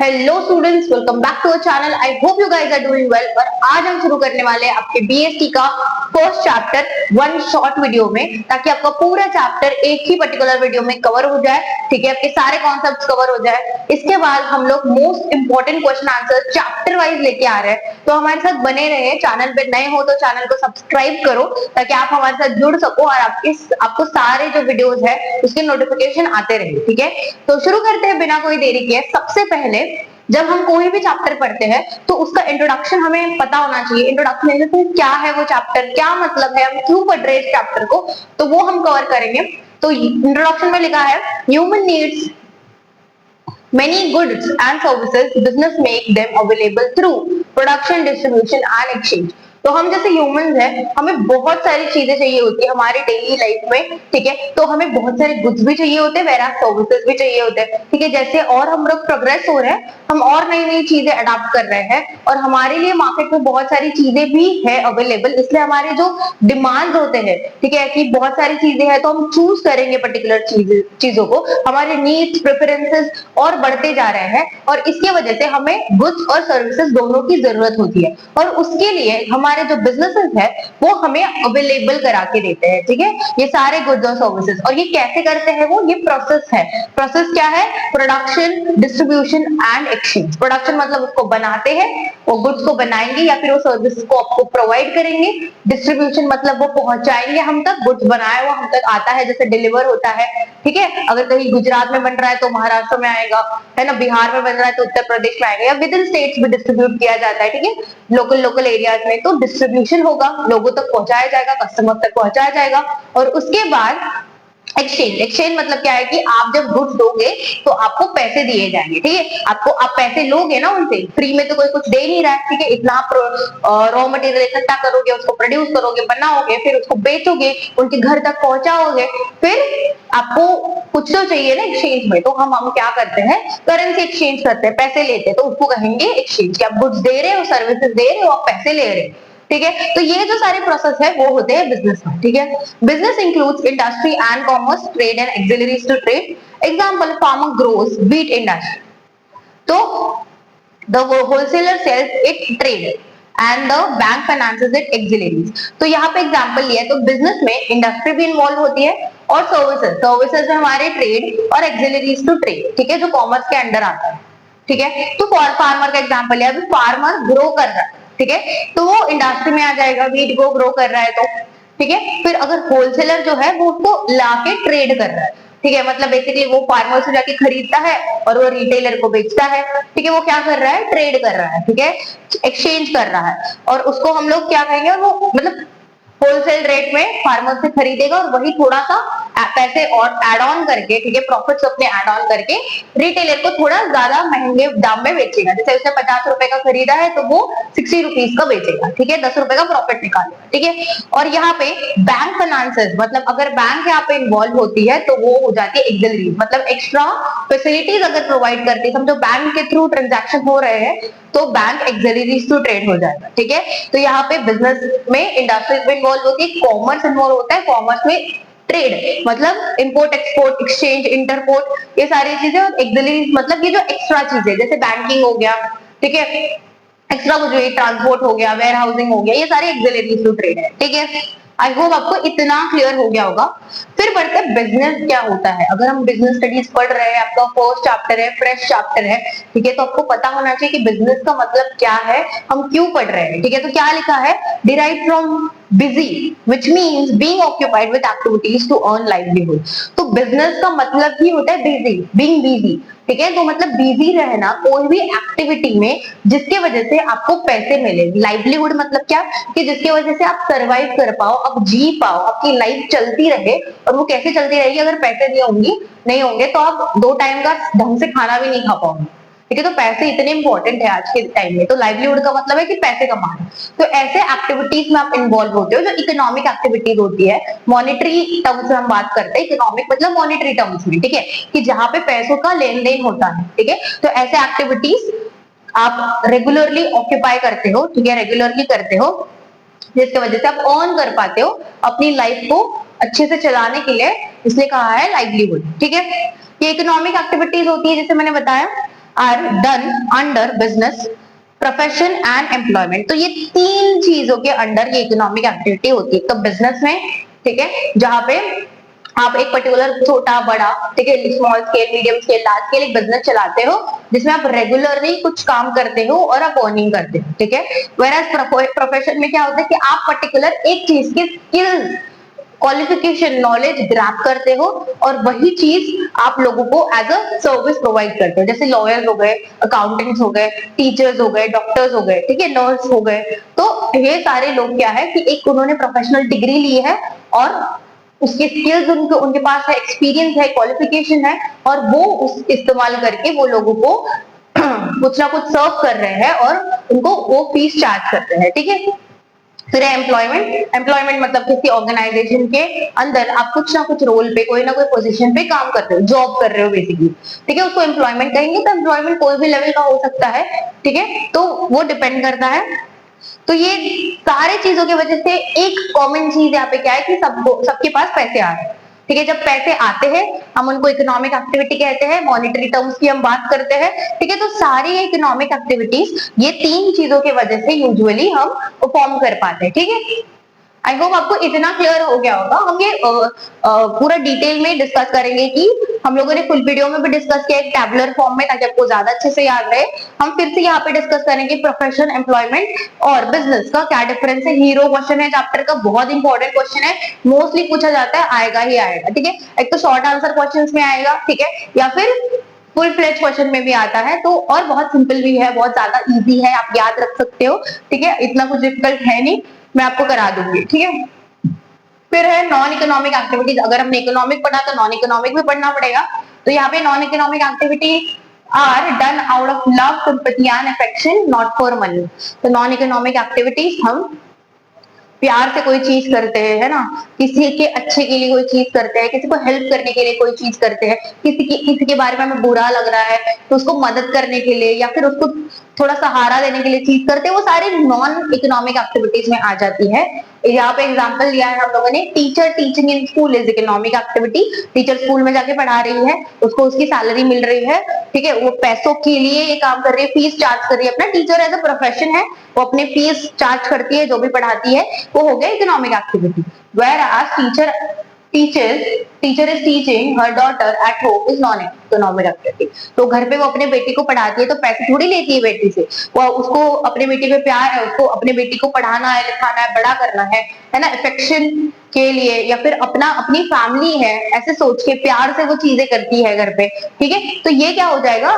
Hello students, welcome back to our channel. I hope you guys are doing well. और आज हम शुरू करने वाले हैं आपके बीएसटी का first chapter one short video में, ताकि आपका पूरा चैप्टर एक ही पर्टिकुलर वीडियो में कवर हो जाए। ठीक है, आपके सारे कॉन्सेप्ट्स कवर हो जाए। इसके बाद हम लोग most important question answer chapter wise लेके आ रहे हैं, तो हमारे साथ बने रहे। चैनल पे नए हो तो चैनल को सब्सक्राइब करो, ताकि आप हमारे साथ जुड़ सको और आपको सारे जो वीडियोस है उसके नोटिफिकेशन आते रहे। ठीक है, तो शुरू करते हैं बिना कोई देरी के। सबसे पहले जब हम कोई भी चैप्टर पढ़ते हैं तो उसका इंट्रोडक्शन हमें पता होना चाहिए। इंट्रोडक्शन तो क्या है वो चैप्टर, क्या मतलब है, हम क्यों पढ़ रहे हैं इस चैप्टर को, तो वो हम कवर करेंगे। तो इंट्रोडक्शन में लिखा है human needs many goods and services business make them available through production, distribution and exchange। तो हम जैसे ह्यूमंस हैं, हमें बहुत सारी चीजें चाहिए होती है हमारे डेली लाइफ में। ठीक है, तो हमें बहुत सारे गुड्स भी चाहिए होते हैं, वेरा सर्विसेज भी चाहिए होते हैं। ठीक है, जैसे और हम लोग प्रोग्रेस हो रहे हैं, हम और नई नई चीजें अडॉप्ट कर रहे हैं और हमारे लिए मार्केट में बहुत सारी चीजें भी है अवेलेबल, इसलिए हमारे जो डिमांड होते हैं, ठीक है, कि बहुत सारी चीजें हैं तो हम चूज करेंगे पर्टिकुलर चीजों को। हमारे नीड्स प्रेफरेंसेस और बढ़ते जा रहे हैं और इसके वजह से हमें गुड्स और सर्विसेज दोनों की जरूरत होती है, और उसके लिए हमारे जो बिजनेसेस है वो हमें अवेलेबल करा के देते हैं। ठीक है, ये सारे गुड्स और सर्विसेज, और ये कैसे करते हैं वो, ये प्रोसेस है। प्रोसेस क्या है? Production, distribution and exchange. Production मतलब उसको बनाते हैं, वो गुड्स को बनाएंगे या फिर वो सर्विस को आपको प्रोवाइड करेंगे। डिस्ट्रीब्यूशन मतलब वो पहुंचाएंगे हम तक, गुड्स बनाया हुआ हम तक आता है, जैसे डिलीवर होता है। ठीक है, अगर कहीं गुजरात में बन रहा है तो महाराष्ट्र में आएगा, है ना, बिहार में बन रहा है तो उत्तर प्रदेश में आएगा, या विद इन स्टेट्स भी डिस्ट्रीब्यूट किया जाता है। ठीक है, लोकल एरियाज में तो डिस्ट्रीब्यूशन होगा, लोगों तक पहुंचाया जाएगा, कस्टमर तक पहुंचाया जाएगा। और उसके बाद एक्सचेंज मतलब क्या है कि आप जब गुड्स दोगे तो आपको पैसे दिए जाएंगे। ठीक है, आप पैसे लोगे ना उनसे, फ्री में तो कोई कुछ दे नहीं रहा है। ठीक है, इतना रॉ मटेरियल इकट्ठा करोगे, उसको प्रोड्यूस करोगे, बनाओगे, फिर उसको बेचोगे, उनके घर तक पहुंचाओगे, फिर आपको कुछ तो चाहिए ना एक्सचेंज में। तो हम क्या करते हैं, करेंसी एक्सचेंज करते हैं, पैसे लेते हैं, तो उसको कहेंगे एक्सचेंज। कि आप गुड्स दे रहे हो, सर्विसेज दे रहे हो, आप पैसे ले रहे हो। ठीक है, तो ये जो सारे प्रोसेस है वो होते हैं बिजनेस में। ठीक है, business includes industry and commerce, trade and auxiliaries to trade. Example, farmer grows wheat industry, तो the wholesaler sells it trade and the bank finances it auxiliaries. तो यहाँ पे एग्जांपल लिया है, तो बिजनेस में इंडस्ट्री भी इन्वॉल्व होती है और सर्विसेज में हमारे ट्रेड और एक्सिलरीज टू ट्रेड। ठीक है, जो कॉमर्स के अंडर आता है। ठीक है, तो फार्मर का एग्जांपल है, अभी फार्मर ग्रो कर रहा है, ठीक है, तो वो इंडस्ट्री में आ जाएगा, वीट को ग्रो कर रहा है तो। ठीक है, फिर अगर होलसेलर जो है वो उसको लाके ट्रेड कर रहा है। ठीक है, मतलब बेसिकली वो फार्मर से जाके खरीदता है और वो रिटेलर को बेचता है। ठीक है, वो क्या कर रहा है, ट्रेड कर रहा है। ठीक है, एक्सचेंज कर रहा है, और उसको हम लोग क्या कहेंगे, वो मतलब होलसेल रेट में फार्मर से खरीदेगा और वही थोड़ा सा पैसे और एड ऑन करके, ठीक है, प्रॉफिट्स अपने एड ऑन करके रिटेलर को थोड़ा ज्यादा महंगे दाम में बेचेगा। जैसे उसने 50 रुपए का खरीदा है तो वो 60 रुपीज का बेचेगा। ठीक है, 10 रुपए का प्रॉफिट निकालेगा। ठीक है, और यहाँ पे बैंक फाइनेंसेस मतलब अगर बैंक यहाँ पे इन्वॉल्व होती है तो वो हो जाती है एक्सिलरीज, मतलब एक्स्ट्रा फैसिलिटीज अगर प्रोवाइड करती है। समझो बैंक के थ्रू ट्रांजैक्शन हो रहे हैं तो बैंक एक्सिलरीज टू ट्रेड हो जाएगा। ठीक है, तो यहाँ पे बिजनेस में इंडस्ट्रीज में इन्वॉल्व होती है, कॉमर्स इन्वॉल्व होता है, कॉमर्स में ट्रेड मतलब इंपोर्ट एक्सपोर्ट, एक्सचेंज, इंटरपोर्ट, ये सारी चीजें। और एक्सिलरीज मतलब ये जो एक्स्ट्रा चीजें, जैसे बैंकिंग हो गया, ठीक है, एक्स्ट्रा कुछ भी, ट्रांसपोर्ट हो गया, वेयर हाउसिंग हो गया, ये सारे एक्सिलरीज टू ट्रेड है। ठीक है, आई होप आपको इतना क्लियर हो गया होगा। फिर बढ़ते हैं बिजनेस क्या होता है। अगर हम बिजनेस स्टडीज पढ़ रहे हैं, आपका फर्स्ट चैप्टर है, फ्रेश चैप्टर है, ठीक है, तो आपको पता होना चाहिए कि बिजनेस का मतलब क्या है, हम क्यों पढ़ रहे हैं। ठीक है, तो क्या लिखा है, derive from busy which means being occupied with activities to earn livelihood। तो बिजनेस का मतलब ही होता है बिजी, being busy। ठीक है, तो मतलब बिजी रहना कोई भी एक्टिविटी में जिसके वजह से आपको पैसे मिले। लाइवलीहुड मतलब क्या, कि जिसकी वजह से आप सरवाइव कर पाओ, आप जी पाओ, आपकी लाइफ चलती रहे। और वो कैसे चलती रहेगी, अगर पैसे नहीं होंगे तो आप 2 टाइम का ढंग से खाना भी नहीं खा पाओगे। ठीक है, तो पैसे इतने इंपॉर्टेंट है आज के टाइम में। तो लाइवलीहुड का मतलब है कि पैसे कमाना। तो ऐसे एक्टिविटीज में आप इन्वॉल्व होते हो जो इकोनॉमिक एक्टिविटीज होती है। मॉनेटरी टर्म्स में हम बात करते हैं, इकोनॉमिक मतलब मॉनेटरी टर्म्स में। ठीक है, कि जहां पे पैसों का लेन देन होता है। ठीक है, तो ऐसे एक्टिविटीज आप रेगुलरली ऑक्यूपाई करते हो। ठीक है, रेगुलरली करते हो, जिसकी वजह से आप अर्न कर पाते हो अपनी लाइफ को अच्छे से चलाने के लिए, इसलिए कहा है लाइवलीहुड। ठीक है, ये इकोनॉमिक एक्टिविटीज होती है, जैसे मैंने बताया। Are done under business, profession and employment. तो ये तीन चीजों के अंडर ये इकोनॉमिक एक्टिविटी होती है। तो बिजनेस में, ठीक है, जहां पे आप एक पर्टिकुलर छोटा बड़ा, ठीक है, small scale, medium scale, large scale एक बिजनेस चलाते हो जिसमें आप रेगुलरली कुछ काम करते हो और आप अर्निंग करते हो, ठीक है। वेराज प्रोफेशन में क्या होता है कि आप पर्टिकुलर एक चीज की स्किल्स, क्वालिफिकेशन, नॉलेज ग्रैब करते हो और वही चीज आप लोगों को एज अ सर्विस प्रोवाइड करते हो। जैसे लॉयर्स हो गए, अकाउंटेंट्स हो गए, टीचर्स हो गए, डॉक्टर्स हो गए, ठीक है, नर्स हो गए। तो ये सारे लोग क्या है कि एक उन्होंने प्रोफेशनल डिग्री ली है और उसके स्किल्स उनके पास है, एक्सपीरियंस है, क्वालिफिकेशन है और वो उस इस्तेमाल करके वो लोगों को कुछ ना कुछ सर्व कर रहे हैं और उनको वो फीस चार्ज कर रहे हैं, ठीक है। फिर है एम्प्लॉयमेंट। एम्प्लॉयमेंट मतलब किसी ऑर्गेनाइजेशन के अंदर आप कुछ ना कुछ रोल पे, कोई ना कोई पोजीशन पे काम कर रहे हो, जॉब कर रहे हो बेसिकली, ठीक है, उसको एम्प्लॉयमेंट कहेंगे। तो एम्प्लॉयमेंट कोई भी लेवल का हो सकता है, ठीक है, तो वो डिपेंड करता है। तो ये सारे चीजों की वजह से एक कॉमन चीज यहाँ पे क्या है कि सबके पास पैसे आ रहे हैं, ठीक है। जब पैसे आते हैं हम उनको इकोनॉमिक एक्टिविटी कहते हैं, मॉनेटरी टर्म्स की हम बात करते हैं, ठीक है। तो सारी इकोनॉमिक एक्टिविटीज ये तीन चीजों की वजह से यूजुअली हम परफॉर्म कर पाते हैं, ठीक है। आई होप आपको इतना क्लियर हो गया होगा। हम ये पूरा डिटेल में डिस्कस करेंगे कि हम लोगों ने फुल वीडियो में भी डिस्कस किया एक टैबुलर फॉर्म में, ताकि आपको ज्यादा अच्छे से याद रहे। हम फिर से यहाँ पे डिस्कस करेंगे प्रोफेशन, एम्प्लॉयमेंट और बिजनेस का क्या डिफरेंस है। हीरो क्वेश्चन है चैप्टर का, बहुत इंपॉर्टेंट क्वेश्चन है, मोस्टली पूछा जाता है, आएगा ही आएगा, ठीक है। एक तो शॉर्ट आंसर क्वेश्चन में आएगा, ठीक है, या फिर फुल फ्लेज क्वेश्चन में भी आता है। तो और बहुत सिंपल भी है, बहुत ज्यादा इजी है, आप याद रख सकते हो, ठीक है, इतना कुछ डिफिकल्ट है नहीं, मैं आपको करा दूंगी, ठीक है। फिर है नॉन इकोनॉमिक एक्टिविटीज। अगर हमने इकोनॉमिक पढ़ा तो नॉन इकोनॉमिक भी पढ़ना पड़ेगा। तो यहाँ पे non economic activity are done out of love, sympathy and affection, not for money. तो नॉन इकोनॉमिक एक्टिविटीज हम प्यार से कोई चीज करते हैं, है ना, किसी के अच्छे के लिए कोई चीज करते हैं, किसी को हेल्प करने के लिए कोई चीज करते हैं, किसी के बारे में हमें बुरा लग रहा है तो उसको मदद करने के लिए या फिर उसको थोड़ा सहारा देने के लिए चीज करते हैं, वो सारी नॉन इकोनॉमिक एक्टिविटीज में आ जाती है। यहाँ पे एग्जांपल दिया है हम लोगों ने, teacher teaching in school is economic activity. Teacher school में जाके पढ़ा रही है, उसको उसकी सैलरी मिल रही है, ठीक है, वो पैसों के लिए ये काम कर रही है, फीस चार्ज कर रही है। अपना टीचर एज अ प्रोफेशन है, वो अपने फीस चार्ज करती है जो भी पढ़ाती है, वो हो गया इकोनॉमिक एक्टिविटी। वेयर आज teacher is teaching her daughter at home is non economic activity. तो घर पे वो अपने बेटी को पढ़ाती है तो पैसे थोड़ी लेती है बेटी से, वो उसको अपने बेटी पे प्यार है, उसको अपने बेटी को पढ़ाना है, लिखाना है, बड़ा करना है ना, अफेक्शन के लिए, या फिर अपनी फैमिली है ऐसे सोच के प्यार से वो चीजें करती है घर पे, ठीक है। तो ये क्या हो जाएगा,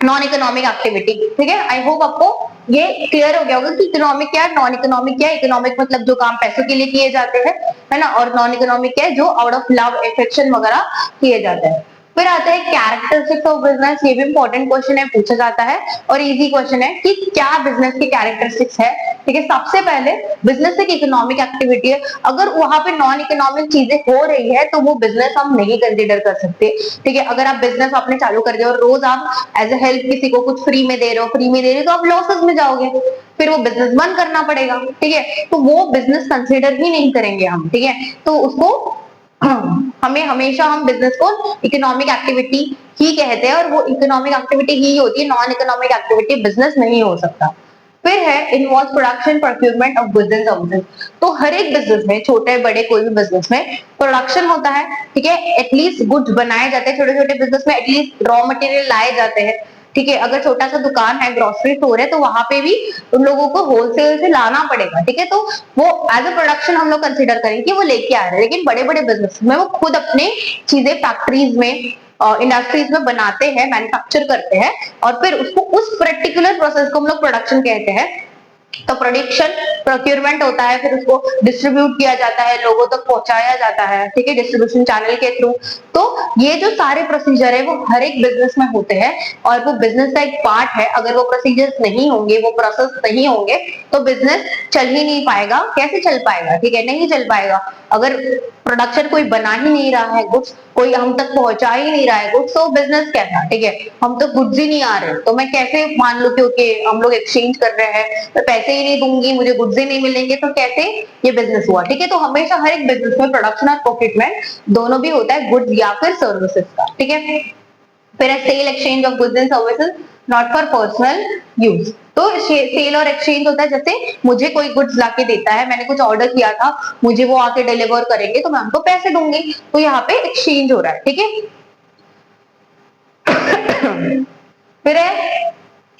नॉन इकोनॉमिक एक्टिविटी, ठीक है। आई होप आपको ये क्लियर हो गया होगा कि इकोनॉमिक क्या है, नॉन इकोनॉमिक क्या है। इकोनॉमिक मतलब जो काम पैसों के लिए किए जाते हैं, है ना, और नॉन इकोनॉमिक क्या है जो आउट ऑफ लव, अफेक्शन वगैरह किए जाते हैं। फिर आता है कैरेक्टरिस्टिक्स ऑफ बिजनेस। ये भी इंपॉर्टेंट क्वेश्चन है, पूछा जाता है और इजी क्वेश्चन है कि क्या बिजनेस की कैरेक्टरिस्टिक्स है, ठीक है। सबसे पहले बिजनेस एक इकोनॉमिक एक्टिविटी है, अगर वहां पे नॉन इकोनॉमिक चीजें हो रही है तो वो बिजनेस हम नहीं कंसिडर कर सकते, ठीक है। अगर आप बिजनेस आपने चालू कर दिया और रोज आप एज ए हेल्प किसी को कुछ फ्री में दे रहे हो तो आप लॉसेस में जाओगे, फिर वो बिजनेस बंद करना पड़ेगा, ठीक है। तो वो बिजनेस कंसिडर ही नहीं करेंगे हम, ठीक है। तो उसको हमें हमेशा हम बिजनेस को इकोनॉमिक एक्टिविटी ही कहते हैं और वो इकोनॉमिक एक्टिविटी ही होती है, नॉन इकोनॉमिक एक्टिविटी बिजनेस नहीं हो सकता। फिर है involve production, procurement of goods and services. तो हर एक बिजनेस में, छोटे बड़े कोई भी बिजनेस में प्रोडक्शन होता है, ठीक है, एटलीस्ट गुड्स बनाए जाते हैं। छोटे छोटे बिजनेस में एटलीस्ट रॉ मटेरियल लाए जाते हैं, ठीक है। अगर छोटा सा दुकान है, ग्रोसरी स्टोर है, तो वहां पे भी उन लोगों को होलसेल से लाना पड़ेगा, ठीक है। तो वो एज अ प्रोडक्शन हम लोग कंसिडर करेंगे कि वो लेके आ रहे हैं। लेकिन बड़े बड़े बिजनेस में वो खुद अपने चीजें फैक्ट्रीज में, इंडस्ट्रीज में बनाते हैं, मैन्युफैक्चर करते हैं और फिर उसको उस पर्टिकुलर प्रोसेस को हम लोग प्रोडक्शन कहते हैं। तो प्रोडक्शन, प्रोक्योरमेंट होता है, फिर उसको डिस्ट्रीब्यूट किया जाता है, लोगों तक पहुंचाया जाता है, ठीक है, डिस्ट्रीब्यूशन चैनल के थ्रू। तो ये जो सारे प्रोसीजर है वो हर एक बिजनेस में होते हैं और वो बिजनेस का एक पार्ट है। अगर वो प्रोसीजर्स नहीं होंगे, वो प्रोसेस नहीं होंगे तो बिजनेस चल ही नहीं पाएगा। कैसे चल पाएगा, ठीक है, नहीं चल पाएगा। अगर प्रोडक्शन कोई बना ही नहीं रहा है, गुड्स कोई हम तक पहुंचा ही नहीं रहा है गुड्स, तो बिजनेस कैसा, ठीक है। हम तो गुड्स ही नहीं आ रहे तो मैं कैसे मान लू, क्योंकि हम लोग एक्सचेंज कर रहे हैं तो पैसे ही नहीं दूंगी, मुझे गुड्स ही नहीं मिलेंगे, तो कैसे ये बिजनेस हुआ, ठीक है। तो हमेशा हर एक बिजनेस में प्रोडक्शन और प्रॉफिटमेंट दोनों भी होता है, गुड्स या फिर सर्विसेज का, ठीक है। फिर है sale exchange of goods and services not for personal use. तो सेल और एक्सचेंज होता है जैसे मुझे कोई गुड्स लाके देता है, मैंने कुछ ऑर्डर किया था, मुझे वो आके डिलीवर करेंगे तो मैं उनको पैसे दूंगी, तो यहाँ पे एक्सचेंज हो रहा है, ठीक है। फिर है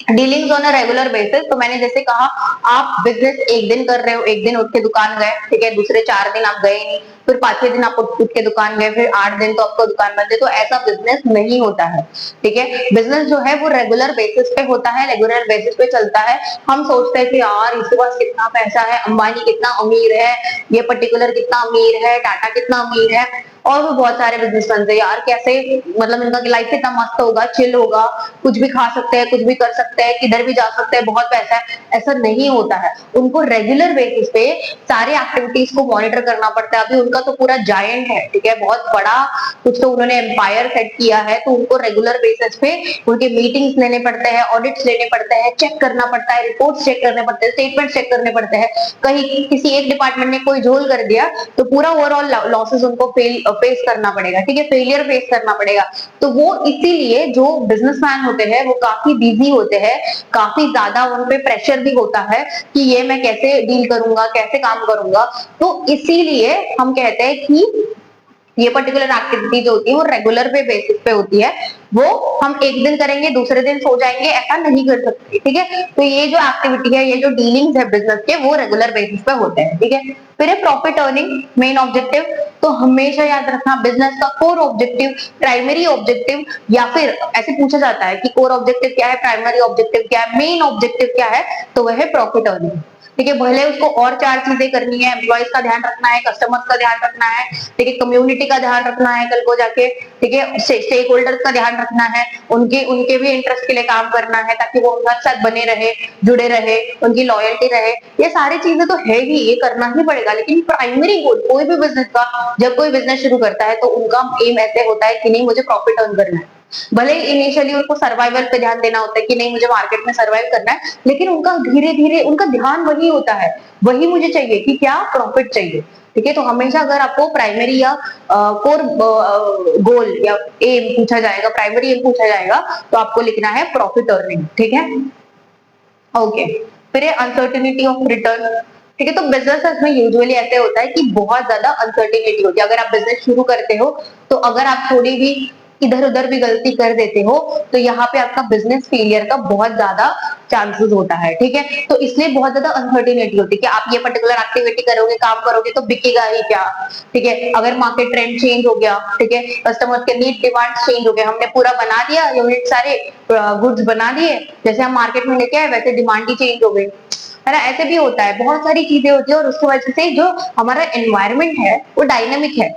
dealings on a regular basis. तो मैंने जैसे कहा आप बिजनेस एक दिन कर रहे हो, एक दिन उठ के दुकान गए, ठीक है, दूसरे 4 दिन आप गए नहीं, फिर 5वें दिन आप उठ के दुकान गए, फिर 8 दिन तो आपको दुकान बंद है, तो ऐसा बिजनेस नहीं होता है, ठीक है। बिजनेस जो है वो रेगुलर बेसिस पे होता है, रेगुलर बेसिस पे चलता है। हम सोचते हैं कि यार इसके पास कितना पैसा है, अंबानी कितना अमीर है, ये पर्टिकुलर कितना अमीर है, टाटा कितना अमीर है, और भी बहुत सारे बिजनेसमैन है यार, कैसे मतलब इनका लाइफ कितना मस्त होगा, चिल होगा, कुछ भी खा सकते हैं, कुछ भी कर सकते हैं, किधर भी जा सकते हैं, बहुत पैसा है। ऐसा नहीं होता है, उनको रेगुलर बेसिस पे सारे एक्टिविटीज को मॉनिटर करना पड़ता है। अभी उनका तो पूरा जायंट है, ठीक है, बहुत बड़ा कुछ तो उन्होंने एम्पायर सेट किया है, तो उनको रेगुलर बेसिस पे उनके मीटिंग्स लेने पड़ते हैं, ऑडिट्स लेने पड़ते हैं, चेक करना पड़ता है, रिपोर्ट्स चेक करने पड़ते हैं, स्टेटमेंट चेक करने पड़ते हैं। कहीं किसी एक डिपार्टमेंट ने कोई झोल कर दिया तो पूरा ओवरऑल लॉसेस उनको फेस करना पड़ेगा, ठीक है, फेलियर फेस करना पड़ेगा। तो वो इसीलिए जो बिजनेसमैन होते हैं वो काफी बिजी होते हैं, काफी ज्यादा उन पे प्रेशर भी होता है कि ये मैं कैसे डील करूंगा, कैसे काम करूंगा। तो इसीलिए हम कहते हैं कि ये पर्टिकुलर एक्टिविटी जो होती है वो रेगुलर पे बेसिस पे होती है, वो हम एक दिन करेंगे दूसरे दिन सो जाएंगे, ऐसा नहीं कर सकते, ठीक है। तो ये जो एक्टिविटी है, ये जो डीलिंग्स है बिजनेस के, वो रेगुलर बेसिस पे होते हैं, ठीक है। फिर है प्रॉफिट अर्निंग मेन ऑब्जेक्टिव। तो हमेशा याद रखना बिजनेस का कोर ऑब्जेक्टिव, प्राइमरी ऑब्जेक्टिव, या फिर ऐसे पूछा जाता है कि कोर ऑब्जेक्टिव क्या है, प्राइमरी ऑब्जेक्टिव क्या है, मेन ऑब्जेक्टिव क्या है, तो वह है प्रॉफिट अर्निंग, ठीक है। भले उसको और 4 चीजें करनी है, एम्प्लॉइज का ध्यान रखना है, कस्टमर्स का ध्यान रखना है, ठीक है, कम्युनिटी का ध्यान रखना है कल को जाके, ठीक है, स्टेक होल्डर्स का ध्यान रखना है, उनके उनके भी इंटरेस्ट के लिए काम करना है ताकि वो उनके साथ बने रहे, जुड़े रहे, उनकी लॉयल्टी रहे। ये सारी चीजें तो है ही, ये करना ही पड़ेगा। लेकिन प्राइमरी गोल कोई भी बिजनेस का, जब कोई बिजनेस शुरू करता है तो उनका एम ऐसे होता है कि नहीं मुझे प्रॉफिट अर्न करना है। भले इनिशियली उनको सर्वाइवल पे ध्यान देना होता है कि नहीं मुझे मार्केट में सर्वाइव करना है, लेकिन उनका धीरे धीरे उनका ध्यान वही होता है, वही मुझे चाहिए कि क्या प्रॉफिट चाहिए, ठीक है। तो हमेशा अगर आपको प्राइमरी या कोर गोल या एम पूछा जाएगा, प्राइमरी एम पूछा जाएगा, तो आपको लिखना है प्रॉफिट अर्निंग, ठीक है। ओके, फिर अनसर्टेनिटी ऑफ रिटर्न, ठीक है। तो बिजनेस में यूजुअली ऐसे होता है कि बहुत ज्यादा अनसर्टेनिटी होती है। अगर आप बिजनेस शुरू करते हो तो अगर आप थोड़ी भी इधर उधर भी गलती कर देते हो तो यहाँ पे आपका बिजनेस फेलियर का बहुत ज्यादा चांसेस होता है, ठीक है। तो इसलिए बहुत ज्यादा अनसर्टेनिटी होती है कि आप ये पर्टिकुलर एक्टिविटी करोगे, काम करोगे तो बिकेगा ही क्या, ठीक है। अगर मार्केट ट्रेंड चेंज हो गया, ठीक है, कस्टमर के नीड डिमांड चेंज हो गए, हमने पूरा बना दिया यूनिट, सारे गुड्स बना दिए, जैसे हम मार्केट में लेके आए वैसे डिमांड ही चेंज हो गई, है ना। ऐसे भी होता है, बहुत सारी चीजें होती है, और उसकी वजह से जो हमारा एनवायरमेंट है वो डायनेमिक है।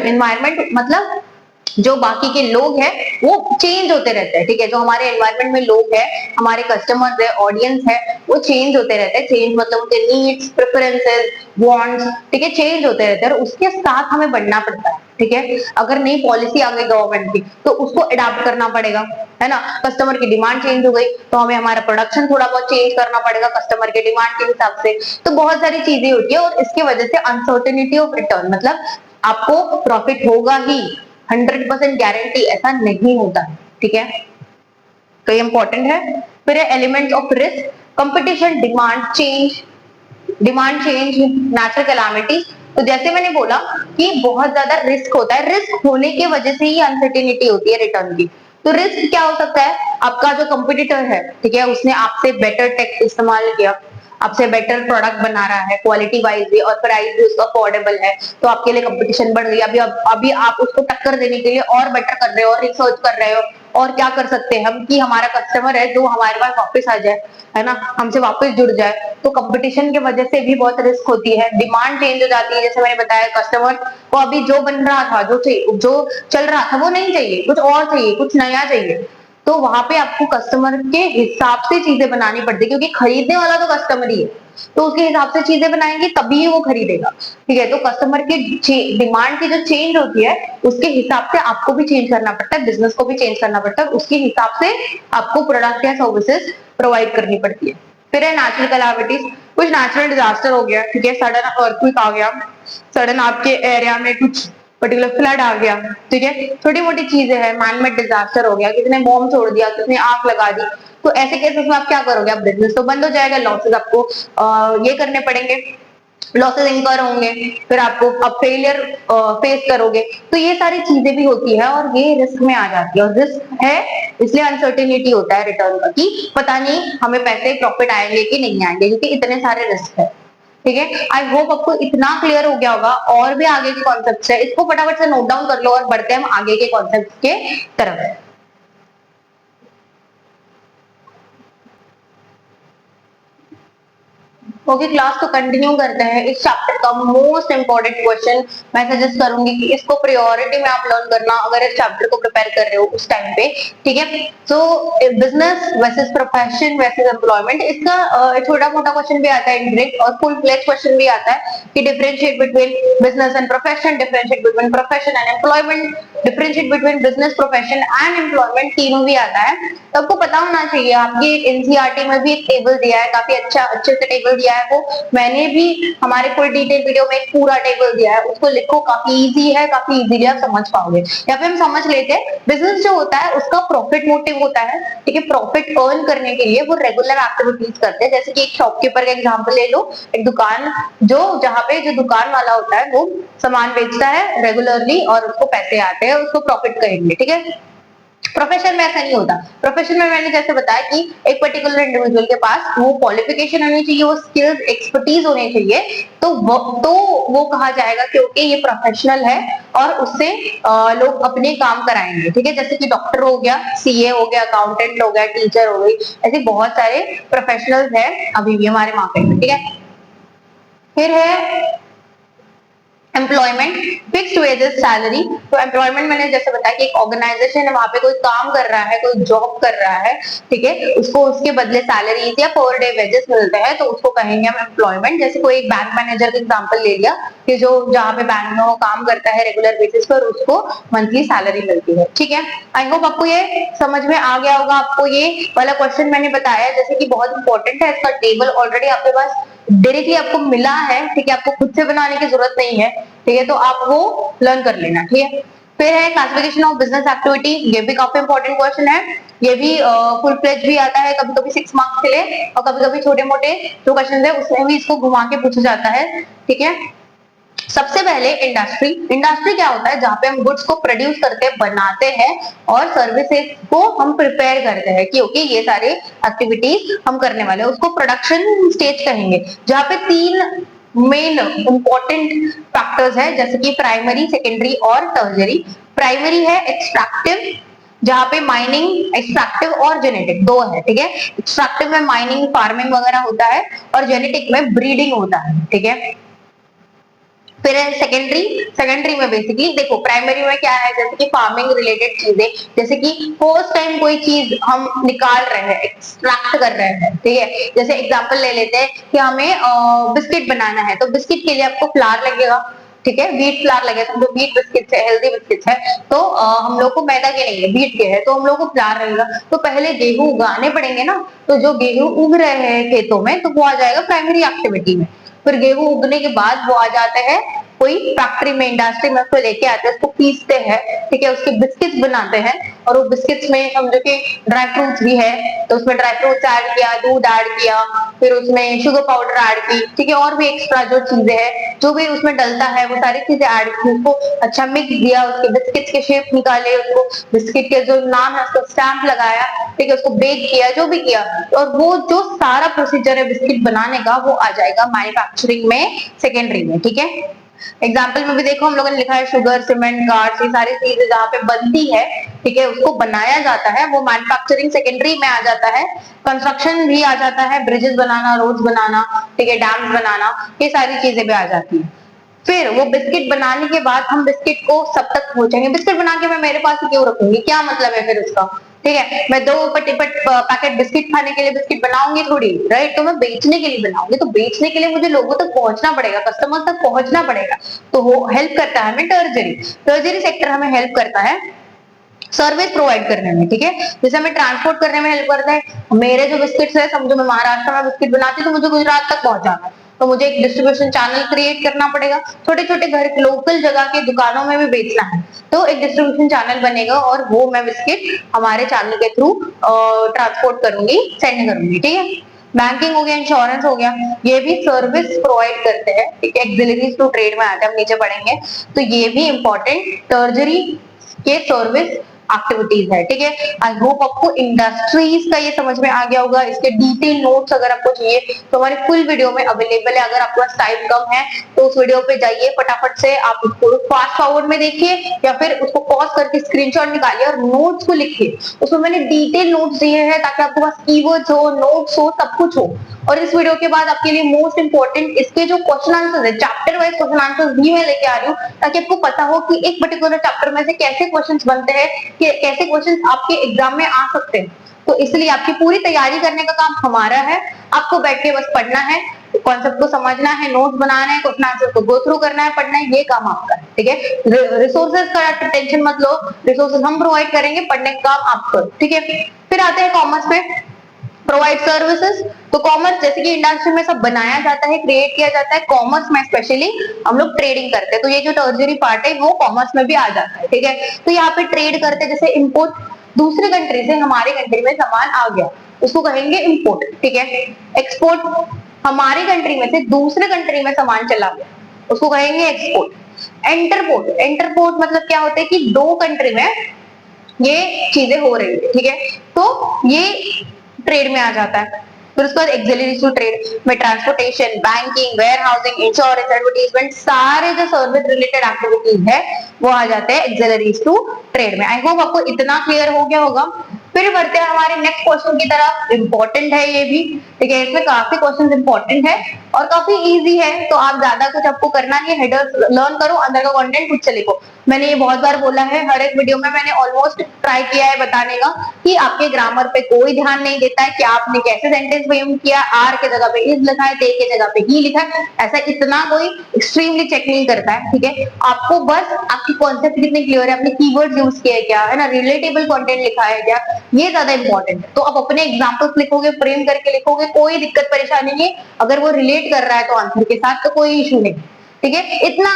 एनवायरमेंट मतलब जो बाकी के लोग हैं वो चेंज होते रहते हैं, ठीक है। जो हमारे एनवायरमेंट में लोग हैं, हमारे कस्टमर्स है, ऑडियंस है, वो चेंज होते रहते हैं। चेंज मतलब उनके नीड्स, प्रेफरेंसेस, वांट्स, ठीक है, चेंज होते रहते हैं, और उसके साथ हमें बढ़ना पड़ता है, ठीक है। अगर नई पॉलिसी आ गई गवर्नमेंट की तो उसको अडॉप्ट करना पड़ेगा, है ना। कस्टमर की डिमांड चेंज हो गई तो हमें हमारा प्रोडक्शन थोड़ा बहुत चेंज करना पड़ेगा कस्टमर के डिमांड के हिसाब से। तो बहुत सारी चीजें होती है, और इसकी वजह से अनसर्टेनिटी ऑफ रिटर्न, मतलब आपको प्रॉफिट होगा ही, 100% गारंटी ऐसा नहीं होता है, ठीक है। तो ये इंपॉर्टेंट है। फिर elements of risk, competition, demand change, natural calamity. तो जैसे मैंने बोला कि बहुत ज्यादा रिस्क होता है, रिस्क होने की वजह से ही अनसर्टेनिटी होती है रिटर्न की। तो रिस्क क्या हो सकता है, आपका जो कंपटीटर है, ठीक है, उसने आपसे बेटर टेक इस्तेमाल किया, आपसे बेटर प्रोडक्ट बना रहा है, क्वालिटी वाइज भी और प्राइस भी उसका अफोर्डेबल है, तो आपके लिए कंपटीशन बढ़ गई। अभी आप उसको टक्कर देने के लिए और बेटर कर रहे हो और रिसर्च कर रहे हो, और क्या कर सकते हैं हम कि हमारा कस्टमर है जो हमारे पास वापस आ जाए, है ना, हमसे वापस जुड़ जाए। तो कंपटीशन की वजह से भी बहुत रिस्क होती है, डिमांड चेंज हो जाती है। जैसे मैंने बताया, कस्टमर को अभी जो बन रहा था, जो चल रहा था वो नहीं चाहिए, कुछ और चाहिए, कुछ नया चाहिए। तो वहां पे आपको कस्टमर के हिसाब से चीजें बनानी पड़ती है, क्योंकि खरीदने वाला तो कस्टमर ही है, तो उसके हिसाब से चीजें बनाएंगे तभी वो खरीदेगा, ठीक है। तो कस्टमर की डिमांड की जो चेंज होती है उसके हिसाब से आपको भी चेंज करना पड़ता है, बिजनेस को भी चेंज करना पड़ता है, उसके हिसाब से आपको प्रोडक्ट या सर्विसेज प्रोवाइड करनी पड़ती है। फिर है नेचुरल कैलामिटीज, कुछ नेचुरल डिजास्टर हो गया, ठीक है, सडन अर्थक्वेक आ गया, सडन आपके एरिया में कुछ पर्टिकुलर फ्लड आ गया, ठीक है, छोटी मोटी चीजें हैं, मैनमेड डिजास्टर हो गया, किसी ने बॉम्ब छोड़ दिया, किसी ने आग लगा दी, तो ऐसे केसेस में आप क्या करोगे, आप बिजनेस तो बंद हो जाएगा, लॉसेस आपको ये करने पड़ेंगे, लॉसेस इंकर होंगे, फिर आपको अब फेलियर फेस करोगे, तो ये सारी चीजें भी होती है और ये रिस्क में आ जाती है, और रिस्क है इसलिए अनसर्टेनिटी होता है रिटर्न का कि पता नहीं हमें पैसे प्रॉफिट आएंगे कि नहीं आएंगे, क्योंकि इतने सारे रिस्क है। ठीक है, आई होप आपको इतना क्लियर हो गया होगा। और भी आगे के कॉन्सेप्ट है, इसको फटाफट से नोट डाउन कर लो और बढ़ते हैं हम आगे के कॉन्सेप्ट के तरफ। ओके क्लास, तो कंटिन्यू करते हैं। इस चैप्टर का मोस्ट इंपॉर्टेंट क्वेश्चन मैं सजेस्ट करूंगी कि इसको प्रायोरिटी में आप लर्न करना अगर इस चैप्टर को प्रिपेयर कर रहे हो उस टाइम पे, ठीक है। तो business versus profession versus employment, इसका छोटा मोटा क्वेश्चन भी आता है इनडायरेक्ट, और फुल फ्लेज क्वेश्चन भी आता है कि differentiate between business and profession, differentiate between profession and employment, differentiate between business profession and employment, तीनों भी आता है। तो आपको पता होना चाहिए, आपकी एनसीईआरटी में भी एक टेबल दिया है, काफी अच्छे से टेबल दिया है, वो मैंने भी हमारे फुल डिटेल वीडियो में एक पूरा टेबल दिया है, उसको लिखो, काफी इजी है, काफी इजीली आप समझ पाओगे। यहाँ पे हम समझ लेते हैं, बिजनेस जो होता है उसका प्रॉफिट मोटिव होता है, ठीक है, प्रॉफिट अर्न करने के लिए वो रेगुलर एक्टिविटीज करते हैं, जैसे कि एक शॉपकीपर का एग्जांपल ले लो, एक दुकान जहाँ पे जो दुकान वाला होता है वो सामान बेचता है रेगुलरली और उसको पैसे आते हैं, उसको प्रॉफिट कहेंगे, ठीक है। प्रोफेशन में ऐसा नहीं होता, प्रोफेशन में मैंने जैसे बताया कि एक पर्टिकुलर इंडिविजुअल के पास वो क्वालिफिकेशन होनी चाहिए, वो स्किल्स एक्सपर्टीज होनी चाहिए, तो वो कहा जाएगा क्योंकि ये प्रोफेशनल है और उससे लोग अपने काम कराएंगे, ठीक है। जैसे कि डॉक्टर हो गया, सीए हो गया, अकाउंटेंट हो गया, टीचर हो गई, ऐसे बहुत सारे प्रोफेशनल्स है अभी भी हमारे मार्केट में, ठीक है। फिर है एम्प्लॉयमेंट, फिक्स्ड वेजेस सैलरी। तो एम्प्लॉयमेंट मैंने जैसे बताया कि एक ऑर्गेनाइजेशन है, वहां पे कोई काम कर रहा है, कोई जॉब कर रहा है, ठीक है, उसको उसके बदले सैलरी या पर डे वेजेस मिलते हैं, तो उसको कहेंगे हम एम्प्लॉयमेंट। जैसे कोई एक बैंक मैनेजर का एग्जांपल ले लिया कि जो जहाँ पे बैंक में वो काम करता है रेगुलर बेसिस पर, उसको मंथली सैलरी मिलती है, ठीक है। आई होप आपको ये समझ में आ गया होगा। आपको ये वाला क्वेश्चन मैंने बताया जैसे कि बहुत इंपॉर्टेंट है, इसका टेबल ऑलरेडी आपके पास डायरेक्टली आपको मिला है, ठीक है, आपको खुद से बनाने की जरूरत नहीं है, ठीक है, तो आप वो लर्न कर लेना, ठीक है। फिर है क्लासिफिकेशन ऑफ बिजनेस एक्टिविटी, ये भी काफी इंपॉर्टेंट क्वेश्चन है, ये भी फुल फ्लेज भी आता है, कभी कभी 6 मार्क्स के लिए, और कभी कभी छोटे मोटे जो क्वेश्चन है उसमें भी इसको घुमा के पूछा जाता है, ठीक है। सबसे पहले इंडस्ट्री, इंडस्ट्री क्या होता है, जहाँ पे हम गुड्स को प्रोड्यूस करके बनाते हैं और सर्विसेज को हम प्रिपेयर करते हैं, क्योंकि ये सारे एक्टिविटीज हम करने वाले हैं, उसको प्रोडक्शन स्टेज कहेंगे, जहाँ पे 3 मेन इंपॉर्टेंट फैक्टर्स है, जैसे कि प्राइमरी, सेकेंडरी और टर्जरी। प्राइमरी है एक्सट्रैक्टिव, जहाँ पे माइनिंग, एक्सट्रैक्टिव और जेनेटिक 2 है, ठीक है। एक्सट्रैक्टिव में माइनिंग, फार्मिंग वगैरह होता है, और जेनेटिक में ब्रीडिंग होता है, ठीक है। फिर है सेकेंडरी, सेकेंडरी में बेसिकली देखो, प्राइमरी में क्या है, जैसे कि फार्मिंग रिलेटेड चीजें, जैसे कि फर्स्ट टाइम कोई चीज हम निकाल रहे हैं, एक्सट्रैक्ट कर रहे हैं, ठीक है। जैसे एग्जांपल ले लेते हैं कि हमें बिस्किट बनाना है, तो बिस्किट के लिए आपको फ्लावर लगेगा, ठीक है, व्हीट फ्लावर लगेगा, तो व्हीट बिस्किट है, हेल्दी बिस्किट है, तो हम लोग को मैदा के नहीं है, व्हीट के है, तो हम लोग को फ्लावर लगेगा, तो पहले गेहूं उगाने पड़ेंगे ना, तो जो गेहूं उग रहे हैं खेतों में, तो वो आ जाएगा प्राइमरी एक्टिविटी में। फिर गेहूं उगने के बाद वो आ जाते हैं कोई फैक्ट्री में, इंडस्ट्री में, उसको लेके आते हैं, उसको पीसते हैं, ठीक है, उसके बिस्किट्स बनाते हैं, और वो बिस्किट्स में समझो कि ड्राई फ्रूट्स भी है, तो उसमें ड्राई फ्रूट्स ऐड किया, दूध ऐड किया, फिर उसमें शुगर पाउडर ऐड की, ठीक है, और भी एक्स्ट्रा जो चीजें हैं, जो भी उसमें डलता है, वो सारी चीजें ऐड की, उसको अच्छा मिक्स दिया, उसके बिस्किट्स के शेप निकाले, उसको बिस्किट के जो नाम है उसको स्टैंप लगाया, ठीक है, उसको बेक किया, जो भी किया, और वो जो सारा प्रोसीजर है बिस्किट बनाने का, वो आ जाएगा मैन्युफैक्चरिंग में, सेकेंडरी में, ठीक है। एग्जाम्पल में भी देखो, हम लोगों ने लिखा है शुगर, सीमेंट, गार्स, ये सारी चीजें जहाँ पे बनती है, ठीक है, उसको बनाया जाता है, वो मैन्युफैक्चरिंग सेकेंडरी में आ जाता है। कंस्ट्रक्शन भी आ जाता है, ब्रिजेस बनाना, रोड्स बनाना, ठीक है, डैम्स बनाना, ये सारी चीजें भी आ जाती है। फिर वो बिस्किट बनाने के बाद हम बिस्किट को सब तक पहुंचेंगे, बिस्किट बना के मैं मेरे पास ही क्यों रखूंगी, क्या मतलब है फिर उसका, ठीक है। मैं 2 पैकेट बिस्किट खाने के लिए बिस्किट बनाऊंगी थोड़ी, राइट, तो मैं बेचने के लिए बनाऊंगी, तो बेचने के लिए मुझे लोगों तक पहुंचना पड़ेगा, कस्टमर तक पहुंचना पड़ेगा, तो वो हेल्प करता है हमें टर्जरी, टर्जरी सेक्टर हमें हेल्प करता है सर्विस प्रोवाइड करने में, ठीक है। जैसे हमें ट्रांसपोर्ट करने में हेल्प करता है, मेरे जो बिस्किट्स है, समझो मैं महाराष्ट्र में बिस्किट बनाती हूँ, तो मुझे गुजरात तक पहुंचाना है, तो मुझे एक डिस्ट्रीब्यूशन चैनल क्रिएट करना पड़ेगा। छोटे छोटे घर लोकल जगह के दुकानों में भी बेचना है तो एक डिस्ट्रीब्यूशन चैनल बनेगा और वो मैं बिस्किट हमारे चैनल के थ्रू ट्रांसपोर्ट करूंगी, सेंड करूंगी। ठीक है, बैंकिंग हो गया, इंश्योरेंस हो गया, ये भी सर्विस प्रोवाइड करते हैं। ठीक है, एक्सिलरीज टू ट्रेड में आते हैं, हम नीचे पढ़ेंगे तो ये भी इंपॉर्टेंट टर्जरी के सर्विस एक्टिविटीज है। ठीक है, आई होप आपको इंडस्ट्रीज का ये समझ में आ गया होगा। इसके डिटेल नोट्स अगर आपको चाहिए तो हमारी फुल वीडियो में अवेलेबल है। अगर आपके पास टाइम कम है तो उस वीडियो पे जाइए, फटाफट से आप उसको फास्ट फॉरवर्ड में देखिए या फिर उसको पॉज करके स्क्रीनशॉट निकालिए और नोट्स को लिखिए। उसमें मैंने डिटेल नोट्स दिए हैं ताकि आपके पास कीवर्ड्स हो, नोट्स हो, सब कुछ हो। और इस वीडियो के बाद आपके लिए मोस्ट इंपॉर्टेंट इसके जो क्वेश्चन आंसर्स है, चैप्टर वाइज क्वेश्चन आंसर्स भी मैं लेके आ रही हूँ ताकि आपको पता हो कि एक पर्टिकुलर चैप्टर में से कैसे क्वेश्चंस बनते हैं, कि कैसे क्वेश्चंस आपके एग्जाम में आ सकते हैं। तो इसलिए आपकी पूरी तैयारी करने का काम हमारा है। आपको बैठ के बस पढ़ना है, कॉन्सेप्ट को समझना है, नोट्स बनाना है, क्वेश्चन आंसर को गो थ्रू करना है, पढ़ना है, ये काम आपका है। ठीक है, रिसोर्सेज का टेंशन मत लो, रिसोर्सेज हम प्रोवाइड करेंगे, पढ़ने का काम आप करो। ठीक है, फिर आते हैं कॉमर्स में, प्रोवाइड सर्विसेज। तो कॉमर्स जैसे कि इंडस्ट्री में सब बनाया जाता है, क्रिएट किया जाता है, कॉमर्स में स्पेशली हम लोग ट्रेडिंग करते हैं। तो ये जो टर्जरी पार्ट है वो कॉमर्स में भी आ जाता है। ठीक है, तो यहाँ पे ट्रेड करते हैं, जैसे इंपोर्ट दूसरी कंट्री से हमारे कंट्री में सामान आ गया उसको कहेंगे इंपोर्ट। ठीक है, एक्सपोर्ट हमारी कंट्री में से दूसरे कंट्री में सामान चला गया उसको कहेंगे एक्सपोर्ट। एंटरपोर्ट, एंटरपोर्ट मतलब क्या होता है कि दो कंट्री में ये चीजें हो रही है। ठीक है, तो ये ट्रेड में आ जाता है। फिर उसके बाद एक्सिलरीज टू ट्रेड में transportation, banking, warehousing, insurance, advertisement, सारे जो सर्विस रिलेटेड एक्टिविटीज है वो आ जाते हैं एक्सिलरीज टू ट्रेड में। आई होप आपको इतना क्लियर हो गया होगा। फिर बढ़ते हैं हमारे नेक्स्ट क्वेश्चन की तरफ। इंपॉर्टेंट है ये भी। ठीक है, इसमें काफी क्वेश्चन इंपॉर्टेंट है और काफी इजी है, तो आप ज्यादा कुछ आपको करना नहीं है, हेडर्स लर्न करो, अंदर का कंटेंट खुद से लिखो। मैंने ये बहुत बार बोला है, हर एक वीडियो में मैंने ऑलमोस्ट ट्राई किया है बताने का कि आपके ग्रामर पे कोई ध्यान नहीं देता है कि आपने कैसे सेंटेंस फ्रेम किया, आर के जगह पे इज लिखा है, ते के जगह पे ही लिखा है, ऐसा इतना कोई एक्सट्रीमली चेक नहीं करता है। ठीक है, आपको बस आपकी कॉन्सेप्ट कितने क्लियर है, आपने कीवर्ड्स यूज किए क्या है ना, रिलेटेबल कंटेंट लिखा है क्या, ये ज्यादा इंपॉर्टेंट है। तो आप अपने एग्जांपल्स लिखोगे, फ्रेम करके लिखोगे, कोई दिक्कत परेशानी नहीं। अगर वो रिलेट कर रहा है तो आंसर के साथ तो कोई इशू नहीं। ठीक है, इतना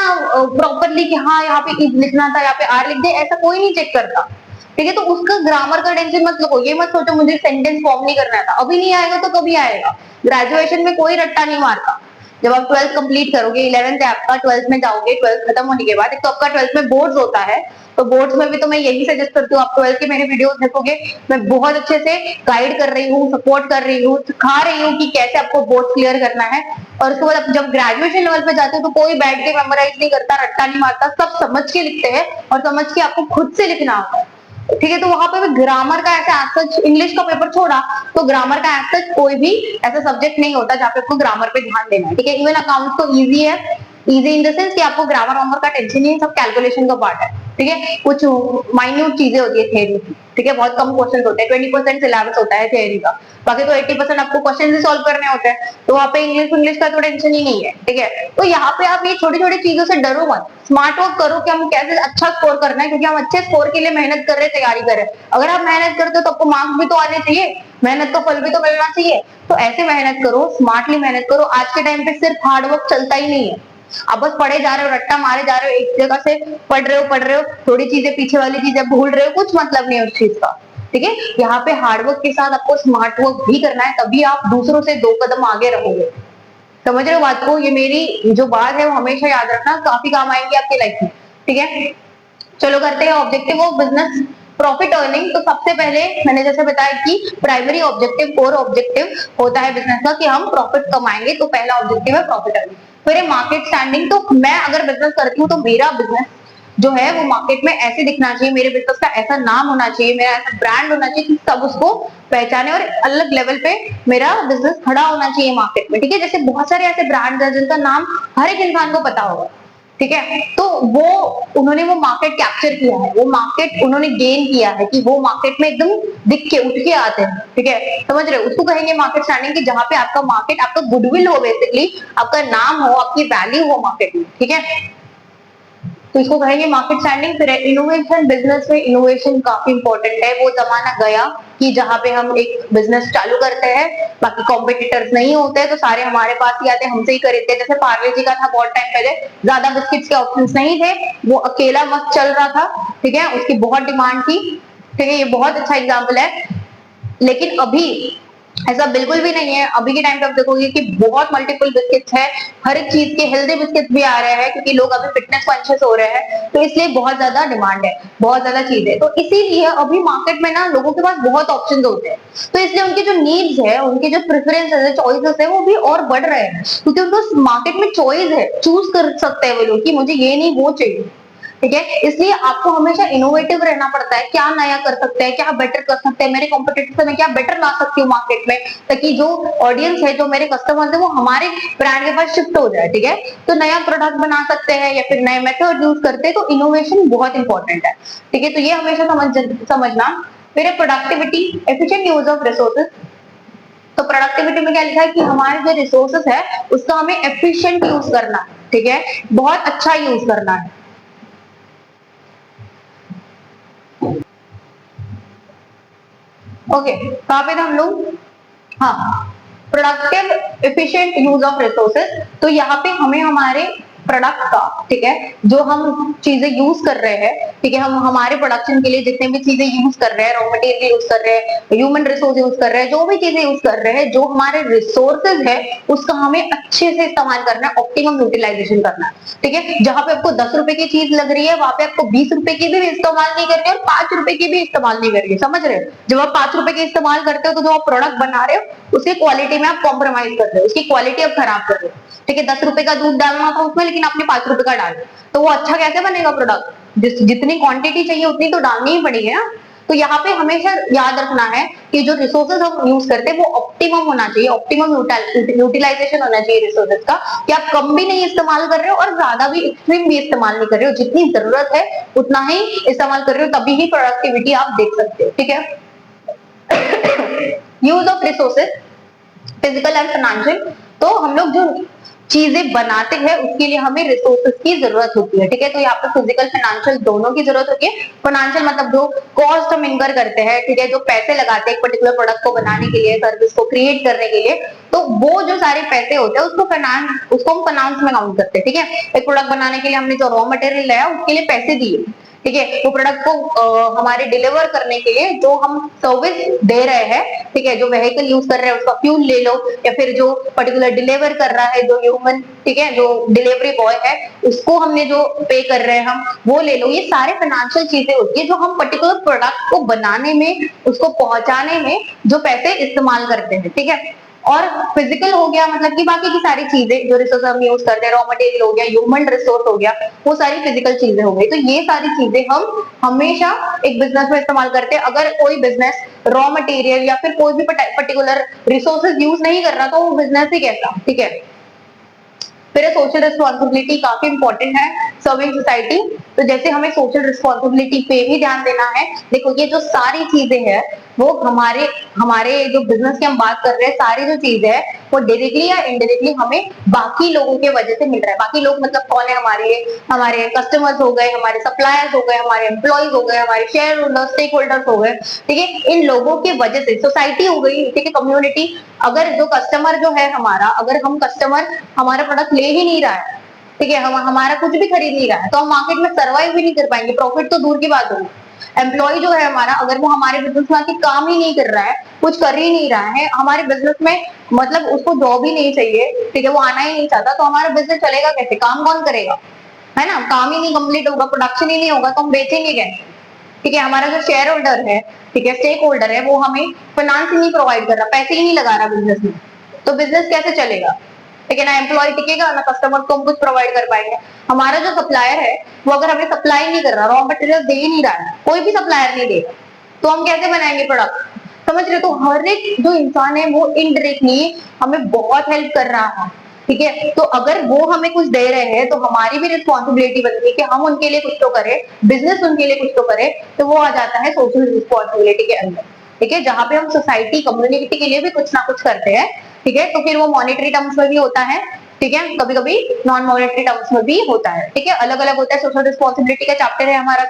प्रॉपरली कि हाँ यहाँ पे इज लिखना था, यहाँ पे आर लिख दे, ऐसा कोई नहीं चेक करता। ठीक है, तो उसका ग्रामर का टेंशन मत लो, ये मत सोचो मुझे सेंटेंस फॉर्म नहीं करना था, अभी नहीं आएगा तो कभी आएगा। ग्रेजुएशन में कोई रट्टा नहीं मारता। जब आप 12th कंप्लीट करोगे, 11th है आपका, 12th में जाओगे, 12th खत्म होने के बाद एक तो आपका 12th में बोर्ड्स होता है, तो बोर्ड्स में भी तो मैं यही सजेस्ट करती हूँ, आप 12th के मेरे वीडियोस देखोगे, मैं बहुत अच्छे से गाइड कर रही हूँ, सपोर्ट कर रही हूँ, सिखा रही हूँ कि कैसे आपको बोर्ड क्लियर करना है। और उसके बाद जब ग्रेजुएशन लेवल पे जाते हो तो कोई बैठ के मेमोराइज नहीं करता, रट्टा नहीं मारता, सब समझ के लिखते हैं और समझ के आपको खुद से लिखना होता है। ठीक है, तो वहां पे भी ग्रामर का ऐसा सच, इंग्लिश का पेपर छोड़ा तो ग्रामर का सच कोई भी ऐसा सब्जेक्ट नहीं होता जहाँ पे आपको ग्रामर पे ध्यान देना है। ठीक है, इवन अकाउंट तो इजी है, इजी इन द सेंस कि आपको ग्रामर वामर का टेंशन नहीं है, सब कैलकुलेशन का पार्ट है। ठीक है, कुछ माइन्यूट चीजें होती है थ्योरी की। ठीक है, बहुत कम क्वेश्चन होते हैं, 20% सिलेबस होता है थ्योरी का, बाकी तो 80% आपको क्वेश्चन ही सॉल्व करने होते हैं। तो वहाँ पे इंग्लिश का तो टेंशन ही नहीं है। ठीक है, तो यहाँ पे आप ये छोटी छोटी चीजों से डरो मत, स्मार्ट वर्क करो कि हम कैसे अच्छा स्कोर करना है, क्योंकि हम अच्छे स्कोर के लिए मेहनत कर रहे हैं, तैयारी कर रहे हैं। अगर आप मेहनत करते हो तो आपको मार्क्स भी तो आने चाहिए, मेहनत का फल भी तो मिलना चाहिए। तो ऐसे मेहनत करो, स्मार्टली मेहनत करो। आज के टाइम पे सिर्फ हार्ड वर्क चलता ही नहीं है, आप बस पढ़े जा रहे हो, रट्टा मारे जा रहे हो, एक जगह से पढ़ रहे हो, थोड़ी चीजें पीछे वाली चीजें भूल रहे हो, कुछ मतलब नहीं है उस चीज का। ठीक है, यहाँ पे हार्डवर्क के साथ आपको स्मार्ट वर्क भी करना है, तभी आप दूसरों से 2 कदम आगे रहोगे। समझ रहे हो बात को? ये मेरी जो बात है वो हमेशा याद रखना, काफी काम आएगी आपकी लाइफ में। ठीक है, चलो करते हैं objective of business profit earning. तो सबसे पहले मैंने जैसे बताया कि प्राइमरी ऑब्जेक्टिव, कोर ऑब्जेक्टिव होता है बिजनेस का कि हम प्रॉफिट कमाएंगे, तो पहला ऑब्जेक्टिव है प्रॉफिट अर्निंग। फिर है मार्केट स्टैंडिंग। तो मैं अगर बिजनेस करती हूँ तो मेरा बिजनेस जो है वो मार्केट में ऐसे दिखना चाहिए, मेरे बिजनेस का ऐसा नाम होना चाहिए, मेरा ऐसा ब्रांड होना चाहिए कि सब उसको पहचाने और अलग लेवल पे मेरा बिजनेस खड़ा होना चाहिए मार्केट में। ठीक है, जैसे बहुत सारे ऐसे ब्रांड्स हैं जिनका नाम हर एक इंसान को पता होगा। ठीक है, तो वो उन्होंने वो मार्केट कैप्चर किया है, वो मार्केट उन्होंने गेन किया है कि वो मार्केट में एकदम दिख के उठ के आते हैं। ठीक है, समझ रहे हो? उसको कहेंगे मार्केट स्टैंडिंग, कि जहां पे आपका मार्केट, आपका गुडविल हो, बेसिकली आपका नाम हो, आपकी वैल्यू हो मार्केट में। ठीक है, तो इसको कहेंगे मार्केट स्टैंडिंग। फिर इनोवेशन, बिजनेस में इनोवेशन काफी इंपॉर्टेंट है। वो जमाना गया कि जहाँ पे हम एक बिजनेस चालू करते हैं, बाकी कॉम्पिटिटर्स नहीं होते तो सारे हमारे पास ही आते, हमसे ही खरीदते। जैसे पार्ले जी का था बहुत टाइम पहले, ज्यादा बिस्किट्स के ऑप्शंस नहीं थे, वो अकेला मस्त चल रहा था, ठीक है, उसकी बहुत डिमांड थी, ठीक है, ये बहुत अच्छा एग्जाम्पल है। लेकिन अभी ऐसा बिल्कुल भी नहीं है। अभी के टाइम पे आप देखोगे कि बहुत मल्टीपल बिस्किट्स है, हर एक चीज के हेल्दी बिस्किट्स भी आ रहे हैं, क्योंकि लोग अभी फिटनेस कॉन्शियस हो रहे हैं, तो इसलिए बहुत ज्यादा डिमांड है, बहुत ज्यादा चीज है। तो इसीलिए अभी मार्केट में ना लोगों के पास बहुत ऑप्शंस होते हैं, तो इसलिए उनकी जो नीड्स है, उनके जो प्रेफरेंसेस है, चॉइसेस है, वो भी और बढ़ रहे हैं, क्योंकि उनको मार्केट में चॉइस है, चूज कर सकते हैं वो लोग कि मुझे ये नहीं वो चाहिए, ठीक है। इसलिए आपको हमेशा इनोवेटिव रहना पड़ता है, क्या नया कर सकते हैं, क्या बेटर कर सकते हैं, मेरे कॉम्पिटिटर से मैं क्या बेटर ला सकती हूँ मार्केट में, ताकि जो ऑडियंस है, जो मेरे कस्टमर्स है, वो हमारे ब्रांड के पास शिफ्ट हो जाए, ठीक है। तो नया प्रोडक्ट बना सकते हैं या फिर नए मेथड यूज करते हैं, तो इनोवेशन बहुत इंपॉर्टेंट है, ठीक है। तो ये हमेशा समझना। फिर productivity, efficient use of resources. तो प्रोडक्टिविटी में क्या लिखा है कि हमारे जो रिसोर्सेज है उसका हमें एफिशिएंट यूज करना है, ठीक है, बहुत अच्छा यूज करना है। ओके, कहाँ पे थे हम लोग? हाँ, productive efficient use of resources. तो यहाँ पे हमें हमारे प्रोडक्ट का, ठीक है, जो हम चीजें यूज कर रहे हैं, ठीक है, हम हमारे प्रोडक्शन के लिए जितने भी चीजें यूज कर रहे हैं, रॉ मटेरियल यूज कर रहे हैं, ह्यूमन रिसोर्स यूज कर रहे हैं, जो भी चीजें यूज कर रहे हैं, जो हमारे रिसोर्सेज है उसका हमें अच्छे से इस्तेमाल करना है, ऑप्टिमम यूटिलाइजेशन करना है, ठीक है। जहां पे आपको 10 रुपए की चीज लग रही है, वहां पे आपको 20 रुपए की भी इस्तेमाल नहीं करनी है और 5 रुपए की भी इस्तेमाल नहीं करनी है, समझ रहे हो? जब आप 5 रुपए की इस्तेमाल करते हो तो जो आप प्रोडक्ट बना रहे हो उसकी क्वालिटी में आप कॉम्प्रोमाइज कर रहे हो, उसकी क्वालिटी आप खराब कर रहे हो, ठीक है। 10 रुपए का दूध डालना था उसमें, लेकिन आपने 5 रुपए का डाला, तो वो अच्छा कैसे बनेगा प्रोडक्ट? जितनी क्वांटिटी चाहिए उतनी तो डालनी ही पड़ेगी ना। तो यहाँ पे हमेशा याद रखना है कि जो रिसोर्सेज हम यूज करते हैं वो ऑप्टिमम होना चाहिए, ऑप्टिमम यूटिलाइजेशन होना चाहिए रिसोर्सेज का, कि आप कम भी नहीं इस्तेमाल कर रहे हो और ज्यादा भी एक्सट्रीम भी इस्तेमाल नहीं कर रहे हो, जितनी जरूरत है उतना ही इस्तेमाल कर रहे हो, तभी ही प्रोडक्टिविटी आप देख सकते हो, ठीक है। Use of resources, physical and financial. तो हम लोग जो चीजें बनाते हैं उसके लिए हमें रिसोर्सेज की जरूरत होती है, ठीक है। तो यहाँ पे फिजिकल फाइनेंशियल दोनों की जरूरत होती है। फाइनेंशियल मतलब जो कॉस्ट हम इनकर करते हैं, ठीक है, जो पैसे लगाते हैं एक पर्टिकुलर प्रोडक्ट को बनाने के लिए, सर्विस को क्रिएट करने के लिए, तो वो जो सारे पैसे होते हैं उसको हम फाइनेंस में काउंट करते हैं, ठीक है। एक प्रोडक्ट बनाने के लिए हमने जो रॉ मटेरियल लाया उसके लिए पैसे दिए, ठीक है, वो प्रोडक्ट को हमारे डिलीवर करने के लिए जो हम सर्विस दे रहे हैं, ठीक है, जो व्हीकल यूज कर रहे हैं उसका फ्यूल ले लो, या फिर जो पर्टिकुलर डिलीवर कर रहा है जो ह्यूमन, ठीक है, जो डिलीवरी बॉय है उसको हमने जो पे कर रहे हैं हम वो ले लो। ये सारे फाइनेंशियल चीजें होती है जो हम पर्टिकुलर प्रोडक्ट को बनाने में, उसको पहुंचाने में जो पैसे इस्तेमाल करते हैं, ठीक है। और फिजिकल हो गया मतलब कि बाकी की सारी चीजें जो रिसोर्स हम यूज करते हैं, रॉ मटेरियल हो गया, ह्यूमन रिसोर्स हो गया, वो सारी फिजिकल चीजें हो गई। तो ये सारी चीजें हम हमेशा एक बिजनेस में इस्तेमाल करते हैं। अगर कोई बिजनेस रॉ मटेरियल या फिर कोई भी पर्टिकुलर रिसोर्सेज यूज नहीं कर रहा तो वो बिजनेस ही कैसा, ठीक है। फिर सोशल रिस्पॉन्सिबिलिटी काफी इंपॉर्टेंट है, सर्विंग सोसाइटी। तो जैसे हमें सोशल रिस्पॉन्सिबिलिटी पे भी ध्यान देना है। देखो ये जो सारी चीजें हैं वो हमारे जो बिजनेस की हम बात कर रहे हैं, सारी जो चीजें है वो डायरेक्टली या इनडायरेक्टली हमें बाकी लोगों के वजह से मिल रहा है। बाकी लोग मतलब कौन है? हमारे कस्टमर्स हो गए, हमारे सप्लायर्स हो गए, हमारे एम्प्लॉयज हो गए, हमारे शेयर होल्डर, स्टेक होल्डर्स हो गए, ठीक है। इन लोगों के वजह से सोसाइटी हो गई, ठीक है, कम्युनिटी। अगर जो कस्टमर जो है हमारा, अगर हम कस्टमर हमारा प्रोडक्ट ले ही नहीं रहा है, ठीक है, हम हमारा कुछ भी खरीद नहीं रहा है, तो हम मार्केट में सर्वाइव भी नहीं कर पाएंगे, प्रॉफिट तो दूर की बात होगी। एम्प्लॉय जो है हमारा, अगर वो हमारे बिजनेस में आके काम ही नहीं कर रहा है, कुछ कर ही नहीं रहा है, हमारे बिजनेस में मतलब उसको जॉब ही नहीं चाहिए, ठीक है, वो आना ही नहीं चाहता, तो हमारा बिजनेस चलेगा कैसे? काम कौन करेगा? है ना, काम ही नहीं कंप्लीट होगा, प्रोडक्शन ही नहीं होगा, तो हम बेचेंगे कैसे? ठीक है, हमारा जो शेयर होल्डर है, ठीक है, स्टेक होल्डर है, वो हमें फाइनेंस ही नहीं प्रोवाइड कर रहा, पैसे ही नहीं लगा रहा बिजनेस में, तो बिजनेस कैसे चलेगा? ठीक है ना, एम्प्लॉय टिकेगा ना, कस्टमर को हम कुछ प्रोवाइड कर पाएंगे। हमारा जो सप्लायर है वो अगर हमें सप्लाई नहीं कर रहा, रॉ मटेरियल दे ही नहीं रहा है, कोई भी सप्लायर नहीं देगा, तो हम कैसे बनाएंगे प्रोडक्ट? समझ रहे? तो हर एक जो इंसान है वो इनडायरेक्टली हमें बहुत हेल्प कर रहा है, ठीक है। तो अगर वो हमें कुछ दे रहे हैं तो हमारी भी रिस्पॉन्सिबिलिटी बनती है कि हम उनके लिए कुछ तो करें, बिजनेस उनके लिए कुछ तो करे, तो वो आ जाता है सोशल रिस्पॉन्सिबिलिटी के अंदर, ठीक है, जहां पे हम सोसाइटी कम्युनिटी के लिए भी कुछ ना कुछ करते हैं, ठीक है। तो फिर वो मॉनेटरी टर्म्स में भी होता है, ठीक है, कभी कभी नॉन मॉनेटरी टर्म्स में भी होता है, ठीक है, अलग अलग होता है। सोशल रिस्पॉन्सिबिलिटी का चैप्टर है हमारा,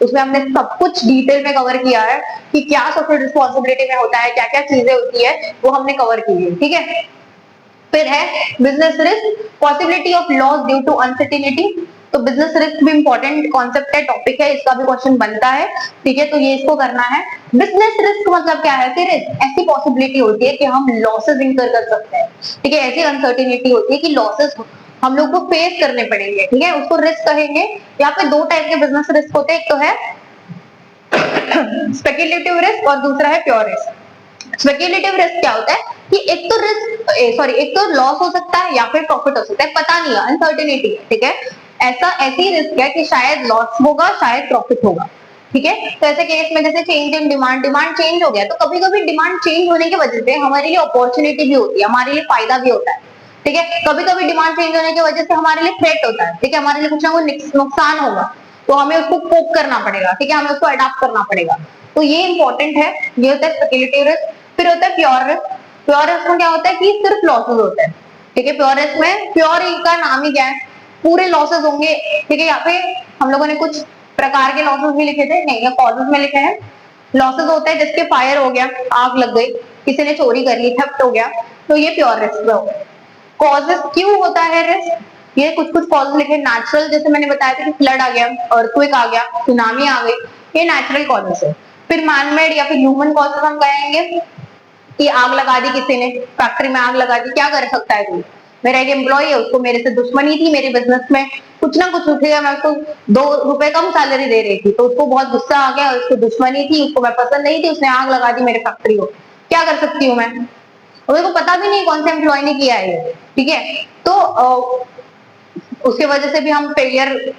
उसमें हमने सब कुछ डिटेल में कवर किया है कि क्या सोशल रिस्पॉन्सिबिलिटी में होता है, क्या क्या चीजें होती है, वो हमने कवर की है, ठीक है। फिर है business risk, possibility of loss due to uncertainty. तो बिजनेस रिस्क भी इंपॉर्टेंट कॉन्सेप्ट है, टॉपिक है, इसका भी क्वेश्चन बनता है, ठीक है, तो ये इसको करना है। बिजनेस रिस्क मतलब क्या है, फिर ऐसी पॉसिबिलिटी होती है कि हम लॉसेस इंकर कर सकते हैं, ठीक है, ऐसी अनसर्टेनिटी होती है कि लॉसेस हम लोग को फेस करने पड़ेंगे, ठीक है, उसको रिस्क कहेंगे। यहाँ पे दो टाइप के बिजनेस रिस्क होते हैं, एक तो है स्पेक्युलेटिव रिस्क और दूसरा है प्योर रिस्क। स्पेक्युलेटिव रिस्क क्या होता है कि एक तो एक तो लॉस हो सकता है या फिर प्रॉफिट हो सकता है, पता नहीं है, अनसर्टेनिटी है, ठीक है। ऐसी रिस्क है कि शायद लॉस होगा, शायद प्रॉफिट होगा, ठीक है। तो ऐसे केस में जैसे चेंज इन डिमांड चेंज हो गया, तो कभी कभी डिमांड चेंज होने की वजह से हमारे लिए अपॉर्चुनिटी भी होती है, हमारे लिए फायदा भी होता है, ठीक है। कभी कभी डिमांड चेंज होने की वजह से हमारे लिए थ्रेट होता है, ठीक है, हमारे लिए कुछ ना कुछ नुकसान होगा, तो हमें उसको कोप करना पड़ेगा, ठीक है, हमें उसको अडॉप्ट करना पड़ेगा। तो ये इंपॉर्टेंट है, ये होता है स्पेक्युलेटिव रिस्क। फिर होता है प्योर रिस्क। प्योर रिस्क में क्या होता है कि सिर्फ लॉसेस होते हैं, ठीक है। प्योर रिस्क में, प्योर का नाम ही क्या है, पूरे लॉसेस होंगे, ठीक है। यहाँ पे हम लोगों ने कुछ प्रकार के लॉसेस भी लिखे थे, नहीं, कॉजेस में लिखे हैं। लॉसेस होते हैं जिसके फायर हो गया, आग लग गई, किसी ने चोरी कर ली, थेफ्ट हो गया, तो ये प्योर रिस्क में हो गया। कॉजेस क्यों होता है रिस्क, ये कुछ कुछ कॉजेस लिखे, नेचुरल, जैसे मैंने बताया था कि फ्लड आ गया, अर्थक्वेक आ गया, सुनामी आ गई, ये नेचुरल कॉजेस है। फिर मैनमेड या फिर ह्यूमन कॉजेस हम कहेंगे कि आग लगा दी किसी ने, फैक्ट्री में आग लगा दी, क्या कर सकता है कोई, मेरा एक एम्प्लॉय है, उसको मेरे से दुश्मनी थी, मेरे बिजनेस में कुछ ना कुछ उठेगा, मैं उसको 2 रुपए कम सैलरी दे रही थी, तो उसको बहुत गुस्सा आ गया, उसको दुश्मनी थी, उसको मैं पसंद नहीं थी, उसने आग लगा दी मेरे फैक्ट्री को, क्या कर सकती हूँ मैं, और मेरे को पता भी नहीं कौन से एम्प्लॉय ने किया है ये, ठीक है। तो उसके वजह से भी हम फेलियर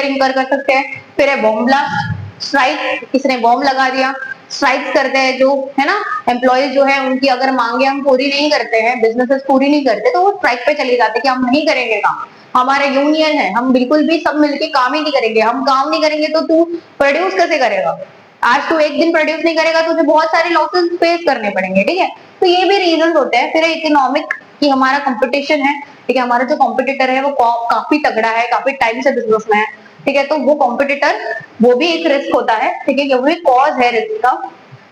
इंकर कर सकते हैं। फिर है बॉम्ब ब्लास्ट, स्ट्राइक, किसी ने बॉम्ब लगा दिया, स्ट्राइक्स करते हैं जो है ना, एम्प्लॉयज जो है उनकी अगर मांगे हम पूरी नहीं करते हैं, बिजनेसेस पूरी नहीं करते, तो वो स्ट्राइक पे चले जाते हैं कि हम नहीं करेंगे काम, हमारा यूनियन है, हम बिल्कुल भी सब मिलके काम ही नहीं करेंगे, हम काम नहीं करेंगे तो तू प्रोड्यूस कैसे करेगा, आज तू एक दिन प्रोड्यूस नहीं करेगा तो तुझे बहुत सारे लॉसेस फेस करने पड़ेंगे, ठीक है। तो ये भी रीजन होते हैं। फिर इकोनॉमिक, कि हमारा कंपटीशन है, ठीक है, हमारा जो कॉम्पिटिटर है वो काफी तगड़ा है, काफी टाइम से बिजनेस में है, ठीक है, तो वो कॉम्पिटिटर, वो भी एक रिस्क होता है, ठीक है, ये भी कॉज है रिस्क का।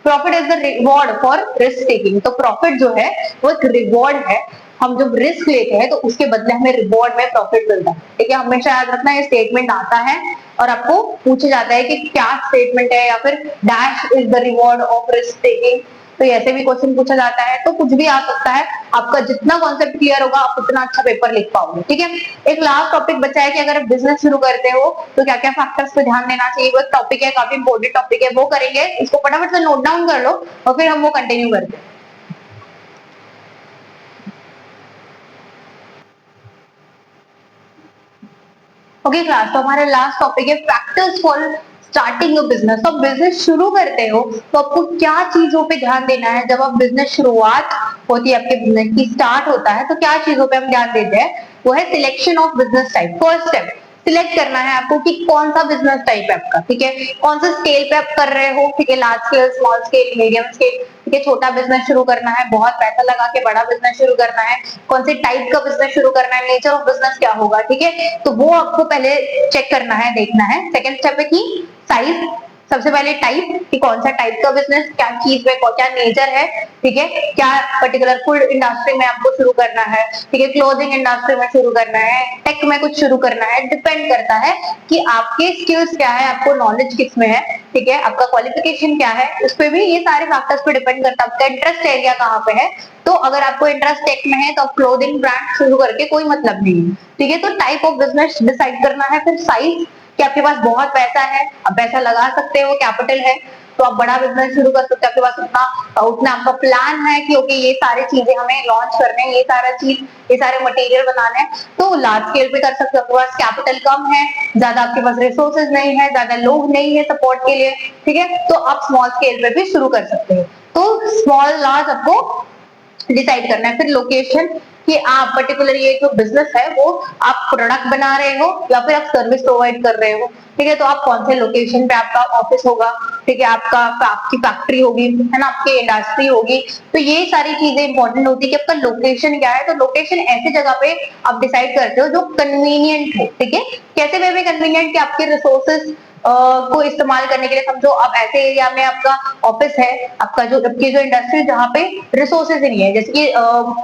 Profit is the reward for risk taking, तो प्रॉफिट जो है वो एक रिवॉर्ड है, हम जब रिस्क लेते हैं तो उसके बदले हमें रिवॉर्ड में प्रॉफिट मिलता है, ठीक है, हमेशा याद रखना, ये स्टेटमेंट आता है और आपको पूछा जाता है कि क्या स्टेटमेंट है, या फिर dash is the reward of risk taking, तो ऐसे भी क्वेश्चन पूछा जाता है, तो कुछ भी आ सकता है, आपका जितना कॉन्सेप्ट क्लियर होगा आप उतना अच्छा पेपर लिख पाओगे, ठीक है। एक लास्ट टॉपिक बचा है कि अगर आप बिजनेस शुरू करते हो तो क्या क्या फैक्टर्स पे ध्यान देना चाहिए, वो टॉपिक है, काफी इंपॉर्टेंट टॉपिक है, वो करेंगे, इसको फटाफट से नोट डाउन कर लो और फिर हम वो कंटिन्यू करते हैं। ओके क्लास, तो हमारा लास्ट टॉपिक है फैक्टर्स फॉर स्टार्टिंग बिजनेस। तो बिजनेस शुरू करते हो तो आपको क्या चीजों पे ध्यान देना है, जब आप बिजनेस शुरुआत होती है, आपके बिजनेस की स्टार्ट होता है, तो क्या चीजों पे हम ध्यान देते हैं, वो है selection of business type. First step, select करना है आपको कि कौन सा बिजनेस टाइप है आपका, ठीक है, कौन सा स्केल पे आप कर रहे हो, ठीक है, large scale, small scale, medium scale, ठीक है, छोटा बिजनेस शुरू करना है, बहुत पैसा लगा के बड़ा बिजनेस शुरू करना है, कौन से टाइप का बिजनेस शुरू करना है, नेचर ऑफ बिजनेस क्या होगा, ठीक है, तो वो आपको पहले चेक करना है, देखना है। सेकंड स्टेप है कि साइज, सबसे पहले टाइप, कि कौन सा टाइप का बिजनेस, क्या चीज में क्या नेचर है, ठीक है, क्या पर्टिकुलर फूड इंडस्ट्री में आपको शुरू करना है, ठीक है, क्लोथिंग इंडस्ट्री में शुरू करना है, टेक में कुछ शुरू करना है, डिपेंड करता है कि आपके स्किल्स क्या है, आपको नॉलेज किस में है, ठीक है, आपका क्वालिफिकेशन क्या है, उस पर भी ये सारे फैक्टर्स पे डिपेंड करता है, आपका इंटरेस्ट एरिया कहाँ पे है। तो अगर आपको इंटरेस्ट टेक में है तो आप क्लोथिंग ब्रांड शुरू करके कोई मतलब नहीं है, ठीक है। तो टाइप ऑफ बिजनेस डिसाइड करना है। फिर साइज, कि आपके पास बहुत पैसा है, आप पैसा लगा सकते हो, कैपिटल है, तो आप बड़ा बिजनेस शुरू कर सकते हो, आपके पास उतना आपका प्लान है कि ओके ये सारी चीजें हमें लॉन्च करने हैं, ये सारे मटेरियल बनाने हैं, तो लार्ज स्केल पे कर सकते हो। आपके पास कैपिटल कम है, ज्यादा आपके पास रिसोर्सेज नहीं है, ज्यादा लोग नहीं है सपोर्ट के लिए, ठीक है, तो आप स्मॉल स्केल पे भी शुरू कर सकते हो। तो स्मॉल लार्ज आपको डिसाइड करना है। फिर लोकेशन, कि आप पर्टिकुलर ये जो बिजनेस है वो आप प्रोडक्ट बना रहे हो या फिर आप सर्विस प्रोवाइड कर रहे हो, ठीक है, तो आप कौन से लोकेशन पे आपका ऑफिस होगा, ठीक है, आपका आपकी फैक्ट्री होगी, है ना, आपकी इंडस्ट्री होगी, तो ये सारी चीजें इंपॉर्टेंट होती है कि आपका लोकेशन क्या है। तो लोकेशन ऐसी जगह पे आप डिसाइड करते हो जो कन्वीनियंट हो, ठीक है, कैसे वे में कन्वीनियंट कि आपके रिसोर्सेज को इस्तेमाल करने के लिए, समझो आप ऐसे एरिया में आपका ऑफिस है, आपका जो आपकी जो इंडस्ट्री जहाँ पे रिसोर्सेज ही नहीं है, जैसे कि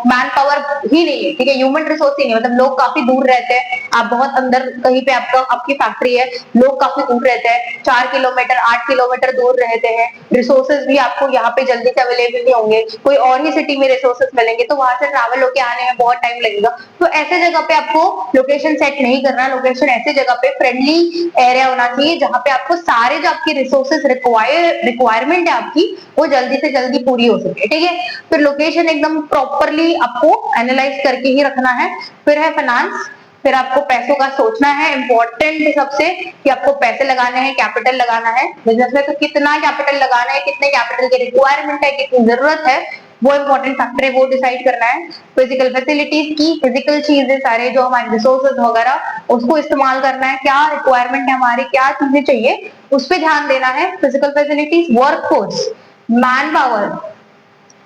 मैन पावर ही नहीं है, ठीक है, ह्यूमन रिसोर्स ही नहीं है, मतलब लोग काफी दूर रहते हैं, आप बहुत अंदर कहीं पे आपका आपकी फैक्ट्री है, लोग काफी दूर रहते हैं, 4 किलोमीटर 8 किलोमीटर दूर रहते हैं, रिसोर्सेज भी आपको यहाँ पे जल्दी से अवेलेबल नहीं होंगे, कोई और ही सिटी में रिसोर्सेज मिलेंगे तो वहां से ट्रैवल होके आने में बहुत टाइम लगेगा। तो ऐसे जगह पे आपको लोकेशन सेट नहीं करना, लोकेशन ऐसी जगह पे फ्रेंडली एरिया होना चाहिए जहां पे आपको सारे जो आपके रिसोर्सेज रिक्वायरमेंट है आपकी वो जल्दी से जल्दी पूरी हो सके, ठीक है। फिर लोकेशन एकदम प्रॉपरली आपको एनालाइज करके ही रखना है। फिर है फाइनेंस, फिर आपको पैसों का सोचना है, इंपॉर्टेंट सबसे कि आपको पैसे लगाने हैं, कैपिटल लगाना है बिजनेस में, तो कितना कैपिटल लगाना है, कितने कैपिटल की रिक्वायरमेंट है, कितनी जरूरत है, वो इंपॉर्टेंट फैक्टर है, वो डिसाइड करना है। फिजिकल फैसिलिटीज की फिजिकल चीजें सारे जो हमारे रिसोर्सेज वगैरह उसको इस्तेमाल करना है, क्या रिक्वायरमेंट है हमारी, क्या चीजें चाहिए उस पर ध्यान देना है। Physical facilities, work force, man power,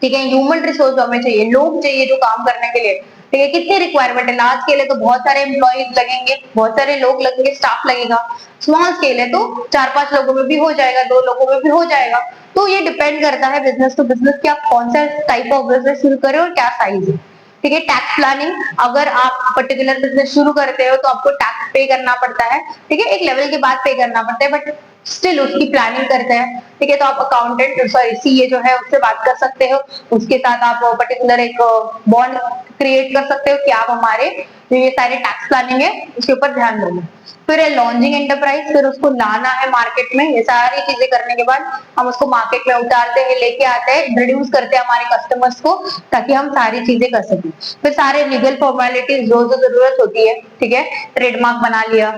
ठीक है, ह्यूमन रिसोर्स हमें चाहिए, लोग चाहिए जो काम करने के लिए, ठीक है, कितनी रिक्वायरमेंट है, लार्ज स्केल है तो बहुत सारे एम्प्लॉइज लगेंगे, बहुत सारे लोग लगेंगे, स्टाफ लगेगा, स्मॉल स्केल है तो 4-5 लोगों में भी हो जाएगा, 2 लोगों में भी हो जाएगा। तो ये डिपेंड करता है बिजनेस टू बिजनेस कि आप कौन सा टाइप ऑफ बिजनेस शुरू करें और क्या साइज है, ठीक है। टैक्स प्लानिंग, अगर आप पर्टिकुलर बिजनेस शुरू करते हो तो आपको टैक्स पे करना पड़ता है, ठीक है, एक लेवल के बाद पे करना पड़ता है, बट स्टिल उसकी प्लानिंग करते हैं, ठीक है। तो आप अकाउंटेंट सॉरी सीए जो है उससे बात कर सकते हो, उसके साथ आप पर्टिकुलर एक बॉन्ड क्रिएट कर सकते हो कि आप हमारे जो ये सारे टैक्स प्लानिंग है उसके ऊपर ध्यान दोगे। फिर है लॉन्चिंग एंटरप्राइज, फिर उसको लाना है मार्केट में, ये सारी चीजें करने के बाद हम उसको मार्केट में उतारते हैं, लेके आते हैं, इंट्रोड्यूस करते हैं हमारे कस्टमर्स को ताकि हम सारी चीजें कर सकें। फिर सारे लीगल फॉर्मेलिटीज जो जो जरूरत होती है, ठीक है, ट्रेडमार्क बना लिया,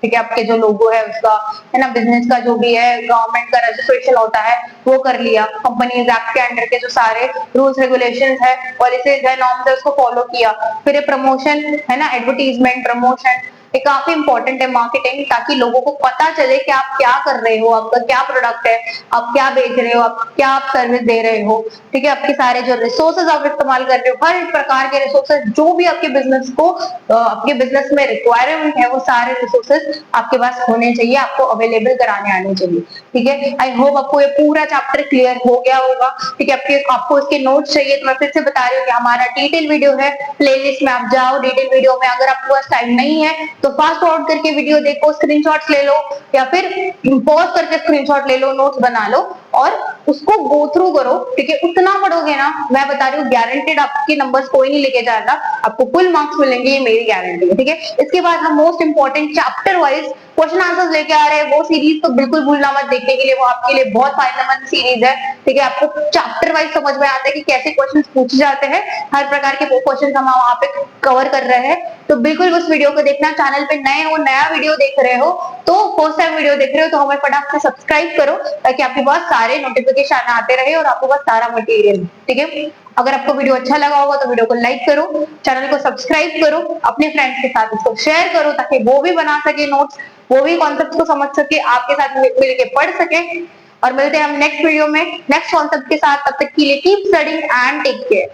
ठीक है, आपके जो लोगो है उसका, है ना, बिजनेस का जो भी है गवर्नमेंट का रजिस्ट्रेशन होता है वो कर लिया, कंपनीज एक्ट के अंडर के जो सारे रूल्स रेगुलेशंस है, पॉलिसीज है, नॉर्म्स है उसको फॉलो किया। फिर प्रमोशन है ना, एडवर्टीजमेंट, प्रमोशन, ये काफी इंपॉर्टेंट है, मार्केटिंग, ताकि लोगों को पता चले कि आप क्या कर रहे हो, आपका क्या प्रोडक्ट है, आप क्या बेच रहे हो, आप क्या आप सर्विस दे रहे हो, ठीक है, आपके सारे जो रिसोर्सेज आप इस्तेमाल कर रहे हो, हर प्रकार के रिसोर्सेज जो भी आपके बिजनेस को आपके बिजनेस में रिक्वायरमेंट है वो सारे रिसोर्सेज आपके पास होने चाहिए, आपको अवेलेबल कराने आने चाहिए, ठीक है। आई होप आपको ये पूरा चैप्टर क्लियर हो गया होगा, ठीक है। आपको इसके नोट्स चाहिए तो मैं फिर से बता रही हूँ कि हमारा डिटेल वीडियो है, प्लेलिस्ट में आप जाओ, डिटेल वीडियो में अगर आपके पास टाइम नहीं है तो फास्ट फॉरवर्ड करके वीडियो देखो, स्क्रीनशॉट्स ले लो या फिर पॉज करके स्क्रीनशॉट ले लो, नोट्स बना लो और उसको गो थ्रू करो, ठीक है। उतना पढ़ोगे ना, मैं बता रही हूँ गारंटेड आपके नंबर्स कोई नहीं लेके जाएगा, आपको फुल मार्क्स मिलेंगे, ये मेरी गारंटी है, ठीक है। इसके बाद हम most important chapter wise question answers लेके आ रहे हैं, वो सीरीज तो बिल्कुल भूलना मत देखने के लिए, वो आपके लिए बहुत फायदेमंद सीरीज है, ठीक है। आपको चैप्टर वाइज समझ में आता है कि कैसे क्वेश्चंस पूछे जाते हैं, हर प्रकार के क्वेश्चंस हम वहां पे कवर कर रहे हैं, तो बिल्कुल उस वीडियो को देखना। चैनल पे नए हो, नया वीडियो देख रहे हो तो फर्स्ट टाइम वीडियो देख रहे हो तो हमें फटाफट से सब्सक्राइब करो ताकि आपके पास सारे नोटिफिकेशन आते रहे और आपके पास सारा मटेरियल, ठीक है। अगर आपको वीडियो अच्छा लगा होगा तो वीडियो को लाइक करो, चैनल को सब्सक्राइब करो, अपने फ्रेंड्स के साथ इसको शेयर करो ताकि वो भी बना सके नोट्स, वो भी कॉन्सेप्ट को समझ सके, आपके साथ मिलके पढ़ सके। और मिलते हैं हम नेक्स्ट वीडियो में नेक्स्ट कॉन्सेप्ट के साथ, तब तक के लिए keep studying and take care.